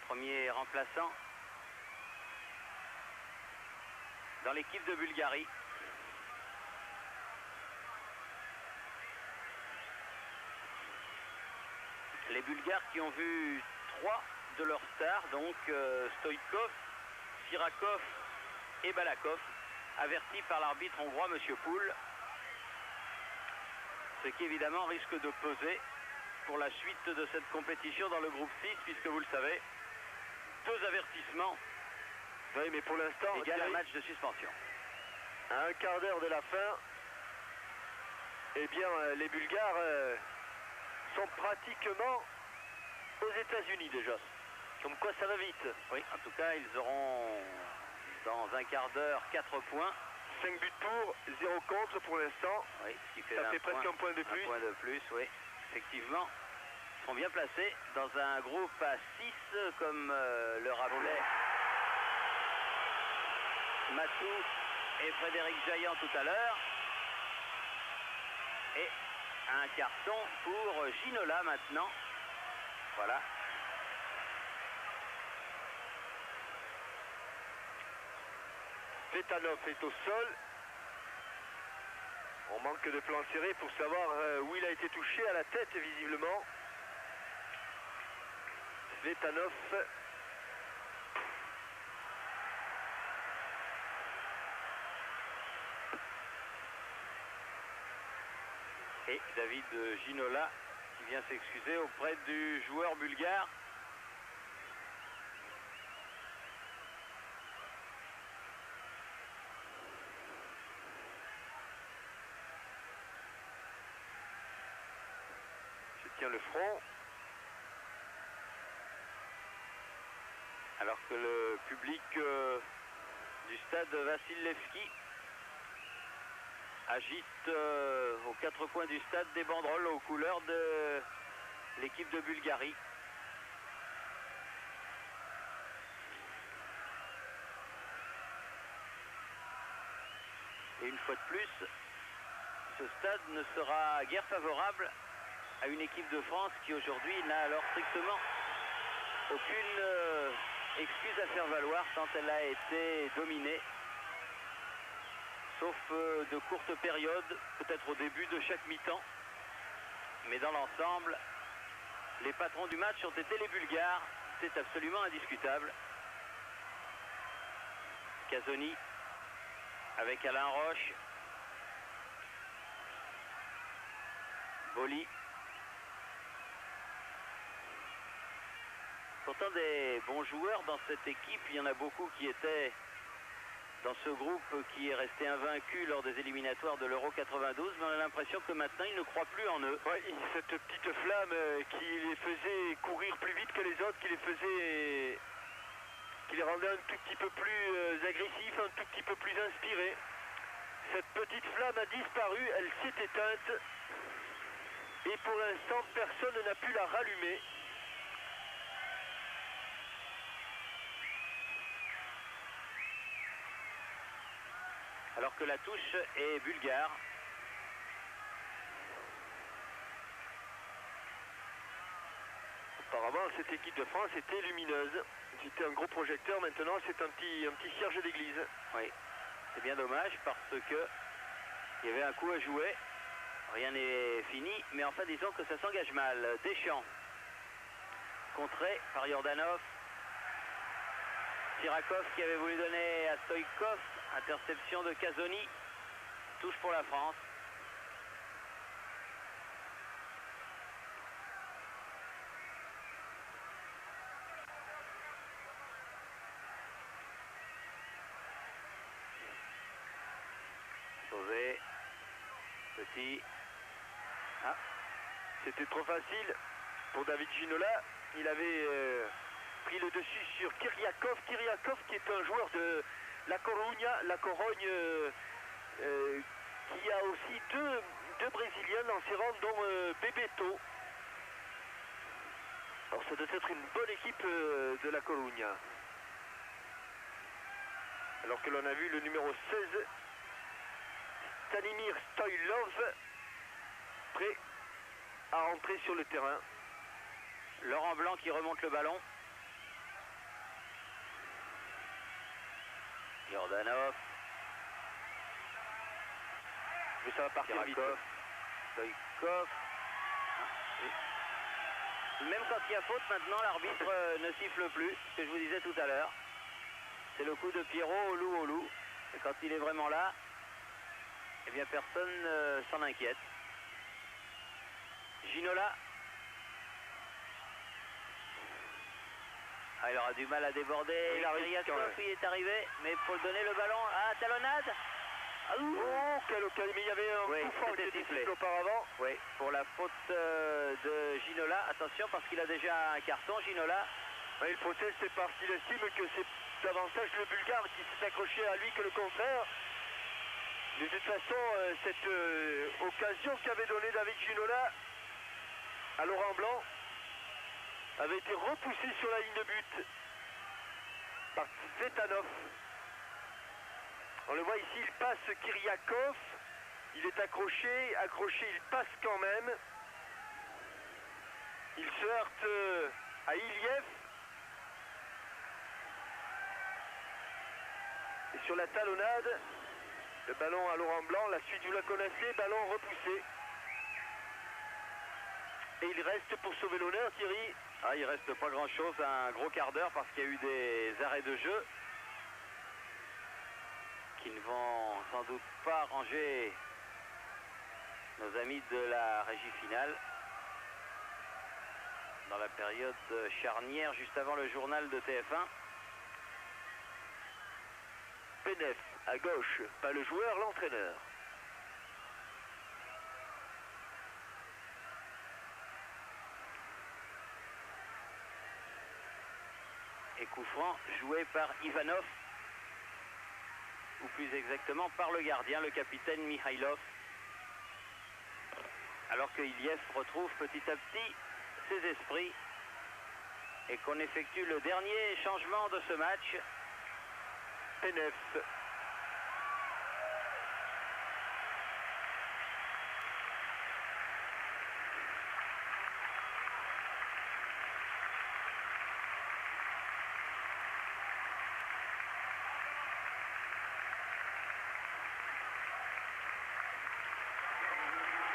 premier remplaçant dans l'équipe de Bulgarie. Les Bulgares qui ont vu 3 de leurs stars, donc Stoïkov, Sirakov et Balakov, avertis par l'arbitre hongrois, Monsieur Poul. Ce qui évidemment risque de peser pour la suite de cette compétition dans le groupe 6, puisque vous le savez, 2 avertissements. Oui, mais pour l'instant, égale un match de suspension. À un quart d'heure de la fin, eh bien, les Bulgares sont pratiquement aux États-Unis déjà. Comme quoi ça va vite. Oui, en tout cas, ils auront dans un quart d'heure 4 points. 5 buts pour, 0 contre pour l'instant. Oui, ce qui fait ça fait presque un point de plus. Un point de plus, oui. Effectivement, ils sont bien placés dans un groupe à 6, comme le rappelait Matou et Frédéric Jaillant tout à l'heure. Et un carton pour Ginola maintenant. Voilà. Vetanov est au sol. On manque de plan serré pour savoir où il a été touché, à la tête visiblement. Vetanov. Et David Ginola qui vient s'excuser auprès du joueur bulgare. Je tiens le front. Alors que le public du stade Vassil-Levski agite aux 4 coins du stade des banderoles aux couleurs de l'équipe de Bulgarie. Et une fois de plus, ce stade ne sera guère favorable à une équipe de France qui aujourd'hui n'a alors strictement aucune excuse à faire valoir tant elle a été dominée sauf de courtes périodes, peut-être au début de chaque mi-temps. Mais dans l'ensemble, les patrons du match ont été les Bulgares, c'est absolument indiscutable. Casoni avec Alain Roche. Boli. Pourtant des bons joueurs dans cette équipe, il y en a beaucoup qui étaient dans ce groupe qui est resté invaincu lors des éliminatoires de l'Euro 92, mais on a l'impression que maintenant ils ne croient plus en eux. Ouais, cette petite flamme qui les faisait courir plus vite que les autres, qui les rendait un tout petit peu plus agressifs, un tout petit peu plus inspirés. Cette petite flamme a disparu, elle s'est éteinte et pour l'instant personne n'a pu la rallumer. Alors que la touche est bulgare. Auparavant, cette équipe de France était lumineuse. C'était un gros projecteur, maintenant c'est un petit cierge d'église. Oui, c'est bien dommage parce que il y avait un coup à jouer. Rien n'est fini, mais enfin disons que ça s'engage mal. Deschamps, contré par Yordanov. Sirakov qui avait voulu donner à Stoïkov. Interception de Casoni. Touche pour la France. Sauvé. Petit. Ah. C'était trop facile pour David Ginola. Il avait pris le dessus sur Kiriakov. Kiriakov qui est un joueur de La Coruña, la Corogne, qui a aussi deux Brésiliens dans ses rangs, dont Bebeto. Alors ça doit être une bonne équipe de La Coruña. Alors que l'on a vu le numéro 16, Stanimir Stoilov, prêt à rentrer sur le terrain. Laurent Blanc qui remonte le ballon. Yordanov. Mais ça va partir vite. Stoïkov. Même quand il y a faute, maintenant l'arbitre ne siffle plus, ce que je vous disais tout à l'heure. C'est le coup de Pierrot au loup. Et quand il est vraiment là, eh bien personne s'en inquiète. Ginola. Ah, il aura du mal à déborder. Kiriakov, il est arrivé, mais pour donner le ballon. Ah, talonnade. Oh, quelle occasion. Mais il y avait un coup fort qui était sifflé auparavant. Oui, pour la faute de Ginola. Attention, parce qu'il a déjà un carton, Ginola. Oui, il proteste, c'est parce qu'il estime que c'est davantage le Bulgare qui s'est accroché à lui que le contraire. De toute façon, cette occasion qu'avait donnée David Ginola à Laurent Blanc avait été repoussée sur la ligne de but par Zvetanov. On le voit ici, il passe Kiriakov, il est accroché, il passe quand même. Il se heurte à Iliev. Et sur la talonnade, le ballon à Laurent Blanc, la suite vous la connaissez, ballon repoussé. Et il reste pour sauver l'honneur, Thierry. Ah, il reste pas grand chose, un gros quart d'heure parce qu'il y a eu des arrêts de jeu qui ne vont sans doute pas arranger nos amis de la régie finale dans la période charnière juste avant le journal de TF1. Penef à gauche, pas le joueur, l'entraîneur. Et coup franc joué par Ivanov, ou plus exactement par le gardien, le capitaine Mikhailov. Alors que Iliev retrouve petit à petit ses esprits et qu'on effectue le dernier changement de ce match. Penef.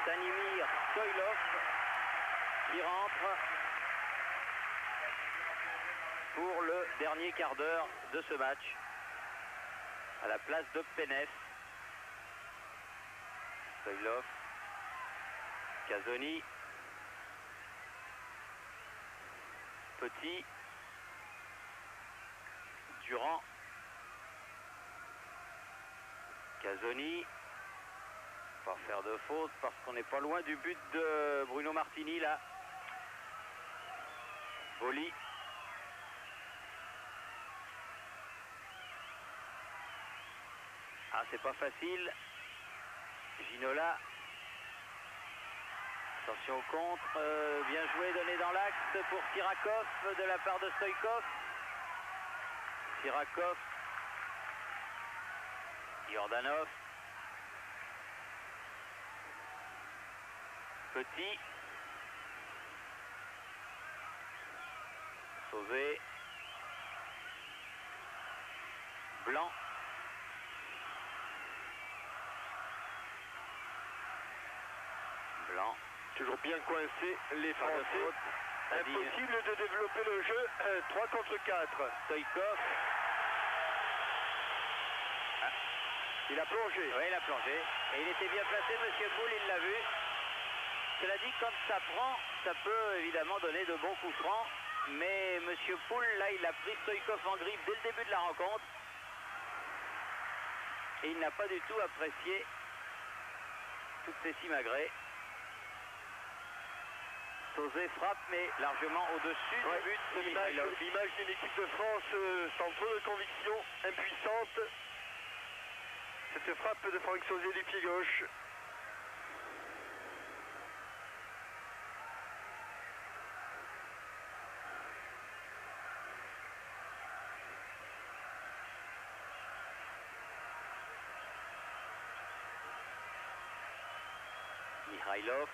Stanimir Stoilov qui rentre pour le dernier quart d'heure de ce match à la place de Penef. Stoilov, Casoni, Petit, Durand, Casoni, pas faire de faute parce qu'on n'est pas loin du but de Bruno Martini là. Boli. Ah, c'est pas facile. Ginola. Attention au contre. Bien joué, donné dans l'axe pour Sirakov de la part de Stoïkov. Sirakov. Jordanov. Petit. Sauvé. Blanc. Blanc. Toujours bien coincé les Pas de Français. faute. Impossible de développer le jeu. 3 contre 4. Stoïkov. Il a plongé. Oui, il a plongé. Et il était bien placé, Monsieur Poul, il l'a vu. Cela dit, quand ça prend, ça peut évidemment donner de bons coups francs. Mais Monsieur Poul, là, il a pris Stoïkov en griffe dès le début de la rencontre. Et il n'a pas du tout apprécié toutes ces simagrées. Sauzé frappe, mais largement au-dessus du but de Mikhailov. L'image d'une équipe de France sans trop de conviction, impuissante. Cette frappe de Franck Sauzé du pied gauche. Mikhailov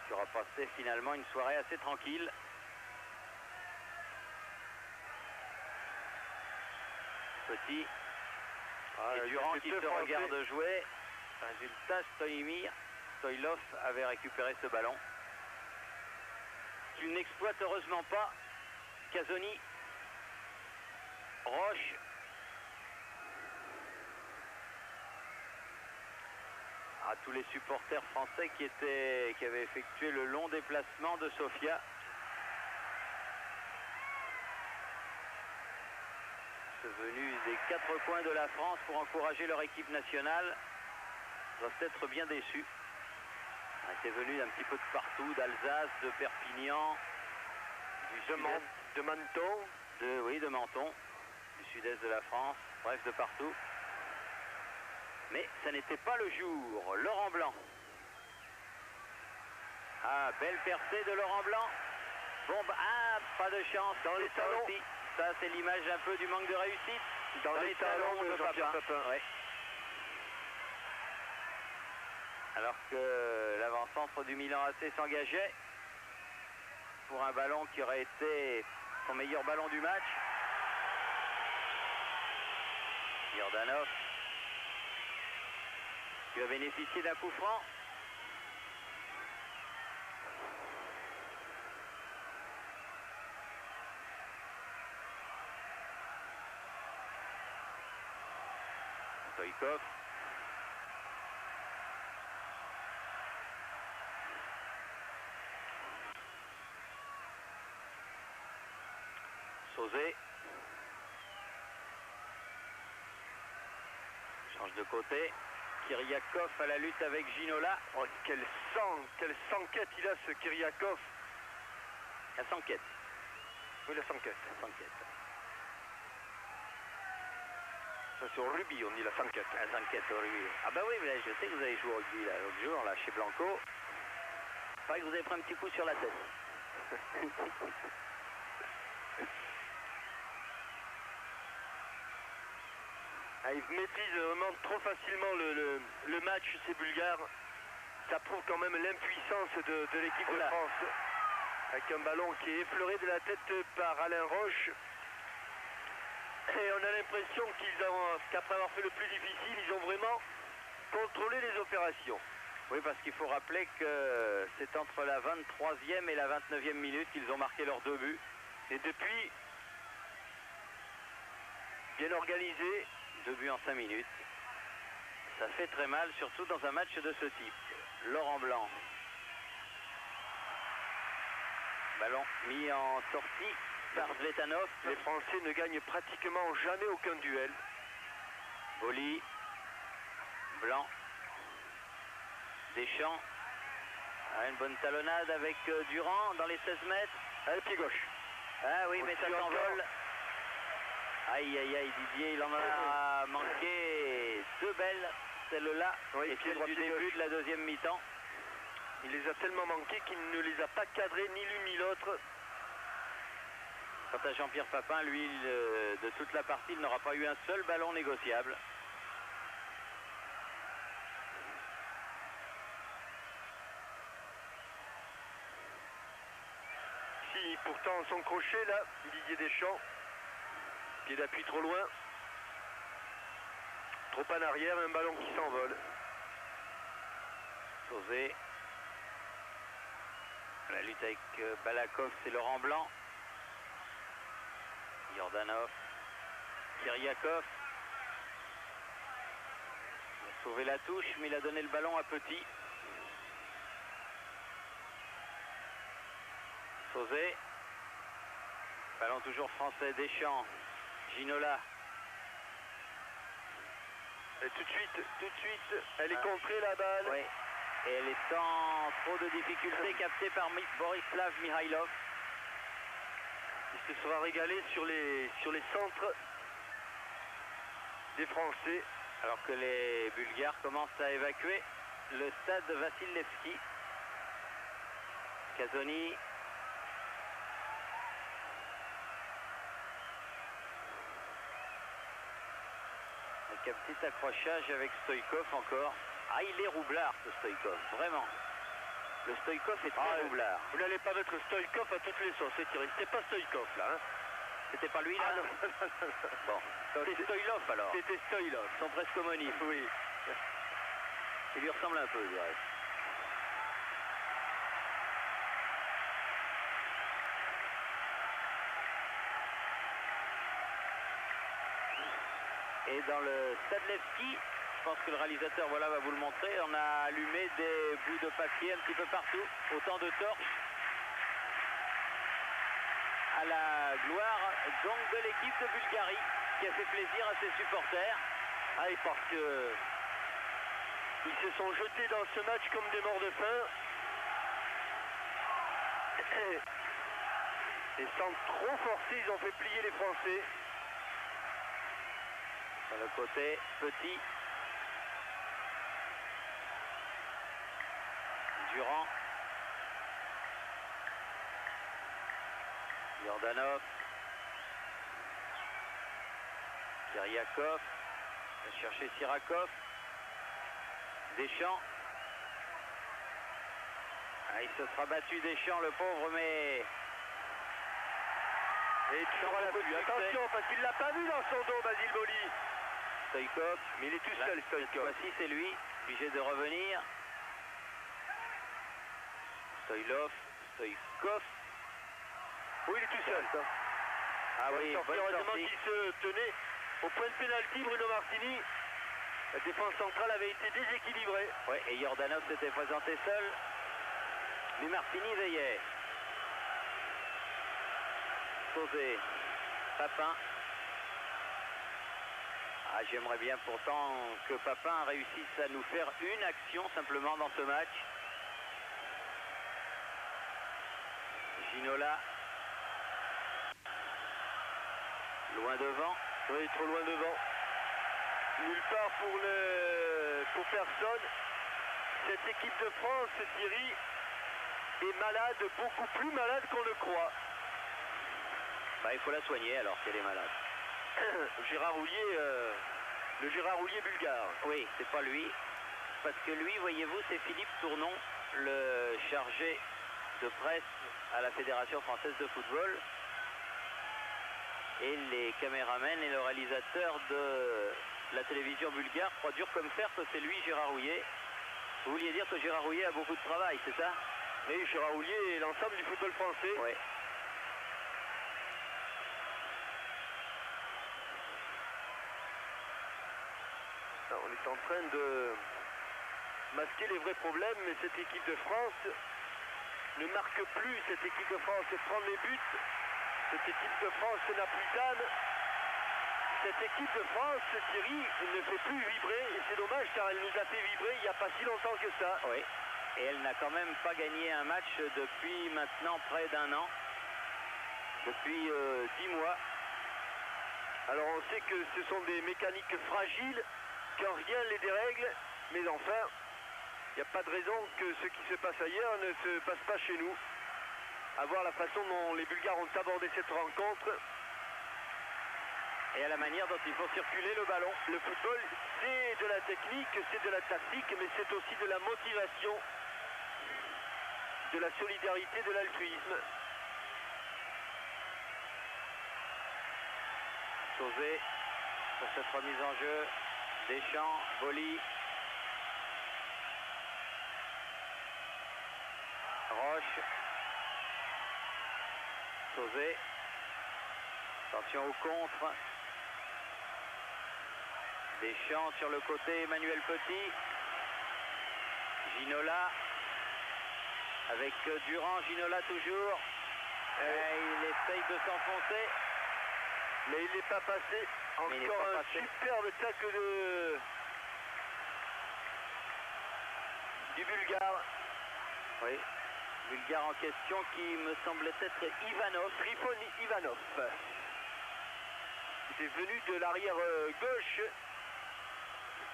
qui aura passé finalement une soirée assez tranquille. Petit. Et Durand qui se regarde jouer. Résultat, Stoilov avait récupéré ce ballon. Il n'exploite heureusement pas. Casoni. Roche. À tous les supporters français qui avaient effectué le long déplacement de Sofia. Venus des 4 coins de la France pour encourager leur équipe nationale, doivent être bien déçus. Ils étaient venus d'un petit peu de partout, d'Alsace, de Perpignan, de Menton, de Menton, du sud-est de la France, bref de partout. Mais ça n'était pas le jour. Laurent Blanc. Ah, belle percée de Laurent Blanc. Bon, pas de chance dans les talons. Ça, c'est l'image un peu du manque de réussite. Dans les talons de Jean-Pierre Papin. Ouais. Alors que l'avant-centre du Milan AC s'engageait pour un ballon qui aurait été son meilleur ballon du match. Jordanov qui va bénéficier d'un coup franc. Stoïkov. Sauzé. Change de côté. Kiriakov à la lutte avec Ginola. Oh, quel sang-quête il a, ce Kiriakov. La sanquette. Oui, la sanquette. La sanquette. Ça, c'est au rugby, on dit la sanquette. La sanquette au rugby. Ah bah oui, mais je sais que vous avez joué au rugby l'autre jour, là, chez Blanco. Il paraît que vous avez pris un petit coup sur la tête. Ils maîtrisent vraiment trop facilement le match, ces Bulgares. Ça prouve quand même l'impuissance de l'équipe de France. Avec un ballon qui est effleuré de la tête par Alain Roche. Et on a l'impression qu'après avoir fait le plus difficile, ils ont vraiment contrôlé les opérations. Oui, parce qu'il faut rappeler que c'est entre la 23e et la 29e minute qu'ils ont marqué leurs 2 buts. Et depuis, bien organisé. 2 buts en 5 minutes. Ça fait très mal, surtout dans un match de ce type. Laurent Blanc. Ballon mis en sortie par Zvetanov. Les Français ne gagnent pratiquement jamais aucun duel. Boli. Blanc. Deschamps. Ah, une bonne talonnade avec Durand dans les 16 mètres. Ah, le pied gauche. Ah oui, mais ça Au-dessus s'envole. encore. Aïe, aïe, aïe, Didier, il en a manqué 2 belles. Celle-là, Oui, et pied celle droit, du pied début gauche. de la deuxième mi-temps. Il les a tellement manqués qu'il ne les a pas cadrés ni l'une ni l'autre. Quant à Jean-Pierre Papin, lui, de toute la partie, il n'aura pas eu un seul ballon négociable. Si, pourtant, son crochet, là, Didier Deschamps. Pied d'appui trop loin. Trop en arrière, un ballon qui s'envole. Sauzé. La lutte avec Balakov, c'est Laurent Blanc. Jordanov. Kyriakov. Il a sauvé la touche, mais il a donné le ballon à Petit. Sauzé. Ballon toujours français, Deschamps. Ginola. Et tout de suite, elle est contrée, la balle. Oui. Et elle est sans trop de difficultés, captée par Borislav Mihailov. Il se sera régalé sur les centres des Français. Alors que les Bulgares commencent à évacuer le stade Vassil-Levski. Kazoni. Avec un petit accrochage avec Stoïkov encore. Ah, il est roublard ce Stoïkov, vraiment. Le Stoïkov est très roublard. Vous n'allez pas mettre Stoïkov à toutes les sauces, Thierry. C'était pas Stoïkov, là. Hein. C'était pas lui là? Ah non. Bon, c'était Stoïlov alors. C'était Stoïlov. Ils sont presque homonymes. Oui. Il lui ressemble un peu, je dirais. Et dans le stade Levski, je pense que le réalisateur voilà, va vous le montrer, on a allumé des bouts de papier un petit peu partout, autant de torches, à la gloire donc de l'équipe de Bulgarie, qui a fait plaisir à ses supporters. Ah, et parce que ils se sont jetés dans ce match comme des morts de faim. Et sans trop forcer, ils ont fait plier les Français. Sur le côté, Petit. Durand. Jordanov. Kyriakov. Va chercher Sirakov. Deschamps. Ah, il se sera battu Deschamps, le pauvre, mais... Et toujours à l'appui. Attention, parce qu'il ne l'a pas vu dans son dos, Basile Boli. Stoïkov. Mais il est tout Là, seul, cette Stoïkov. fois-ci, c'est lui, obligé de revenir. Stoïlov, Stoïkov. Oui, il est tout seul. Ah oui, bonne heureusement sortie. qu'il se tenait au point de pénalty, Bruno Martini. La défense centrale avait été déséquilibrée. Oui, et Jordanov s'était présenté seul. Mais Martini veillait. Sauzé, Papin. Ah, j'aimerais bien pourtant que Papin réussisse à nous faire une action simplement dans ce match. Ginola. Loin devant. Oui, trop loin devant. Nulle part pour personne. Cette équipe de France, Thierry, est malade, beaucoup plus malade qu'on le croit. Bah, il faut la soigner alors si elle est malade. Gérard Houllier, le Gérard Houllier bulgare. Oui, c'est pas lui. Parce que lui, voyez-vous, c'est Philippe Tournon, le chargé de presse à la Fédération française de football. Et les caméramens et le réalisateur de la télévision bulgare croient dur comme fer que c'est lui, Gérard Houllier. Vous vouliez dire que Gérard Houllier a beaucoup de travail, c'est ça? Et Gérard Houllier et l'ensemble du football français. Oui. On est en train de masquer les vrais problèmes, mais cette équipe de France ne marque plus. Cette équipe de France prend les buts. Cette équipe de France n'a plus d'âme. Cette équipe de France, Thierry, ne fait plus vibrer. Et c'est dommage car elle nous a fait vibrer il n'y a pas si longtemps que ça. Oui. Et elle n'a quand même pas gagné un match depuis maintenant près d'un an. Depuis 10 mois. Alors on sait que ce sont des mécaniques fragiles, quand rien les dérègle, mais enfin, il n'y a pas de raison que ce qui se passe ailleurs ne se passe pas chez nous. À voir la façon dont les Bulgares ont abordé cette rencontre. Et à la manière dont il faut circuler le ballon. Le football, c'est de la technique, c'est de la tactique, mais c'est aussi de la motivation, de la solidarité, de l'altruisme. Sauzé pour cette remise en jeu. Deschamps, Boli. Roche. Sauzé. Attention au contre. Deschamps sur le côté, Emmanuel Petit. Ginola. Avec Durand, Ginola toujours. Il essaye de s'enfoncer. Mais il n'est pas passé. Encore un superbe tacle du Bulgare. Oui, Bulgare en question qui me semblait être Ivanov. Trifon Ivanov. Il est venu de l'arrière gauche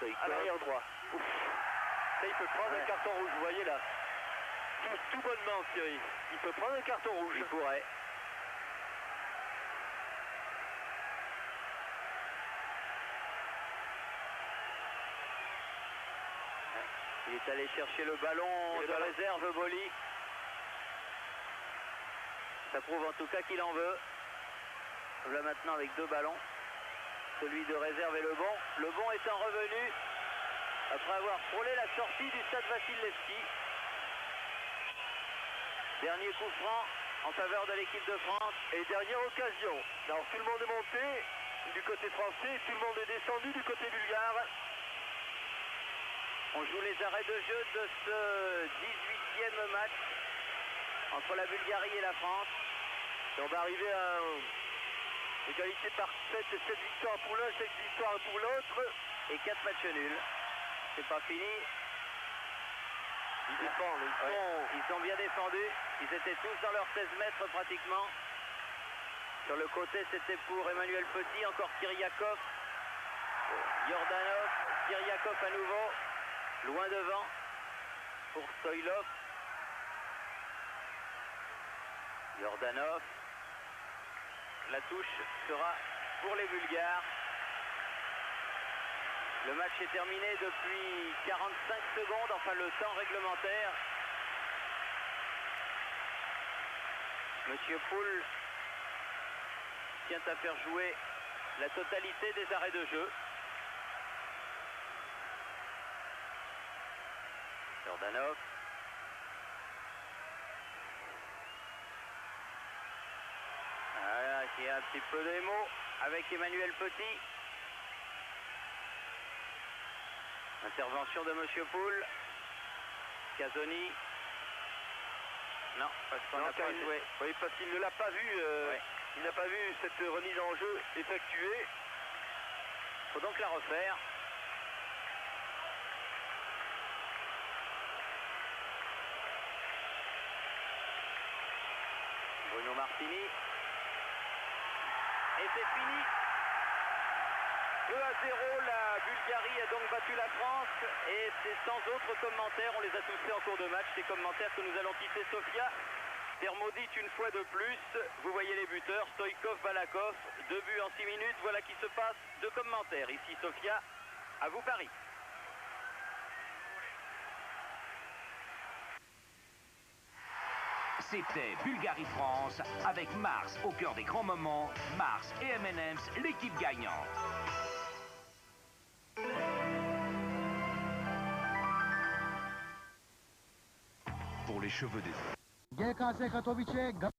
à l'arrière droit. Ouf. Ça, il peut prendre un carton rouge, vous voyez là. Tout bonnement, Thierry. Il peut prendre un carton rouge. Il pourrait. Il est allé chercher le ballon de réserve, Boli. Ça prouve en tout cas qu'il en veut. Là maintenant avec 2 ballons. Celui de réserve est le bon. Le bon étant revenu après avoir frôlé la sortie du stade Vassil-Levski. Dernier coup franc en faveur de l'équipe de France. Et dernière occasion. Alors tout le monde est monté du côté français, tout le monde est descendu du côté bulgare. On joue les arrêts de jeu de ce 18e match entre la Bulgarie et la France. Et on va arriver à une égalité parfaite, 7 victoires pour l'un, 7 victoires pour l'autre. Et 4 matchs nuls. C'est pas fini. Ils défendent, ils sont bien défendus. Ils étaient tous dans leurs 16 mètres pratiquement. Sur le côté, c'était pour Emmanuel Petit, encore Kyriakov. Yordanov, Kyriakov à nouveau. Loin devant pour Stoilov. Yordanov. La touche sera pour les Bulgares. Le match est terminé depuis 45 secondes, enfin le temps réglementaire. Monsieur Poul tient à faire jouer la totalité des arrêts de jeu. Jordanov. Voilà, qui a un petit peu d'émo avec Emmanuel Petit. Intervention de Monsieur Poul. Casoni. Non, parce qu'on n'a pas joué. Oui, parce qu'il ne l'a pas vu. Ouais. Il n'a pas vu cette remise en jeu effectuée. Il faut donc la refaire. Bruno Martini. Et c'est fini. 2-0, la Bulgarie a donc battu la France et c'est sans autre commentaire, on les a tous fait en cours de match, ces commentaires que nous allons quitter Sofia. Thermodite une fois de plus, vous voyez les buteurs, Stoïkov, Balakov, 2 buts en 6 minutes, voilà qui se passe, 2 commentaires. Ici Sofia, à vous Paris. C'était Bulgarie-France avec Mars au cœur des grands moments. Mars et M&M's, l'équipe gagnante. les cheveux des hommes. GKC Katowice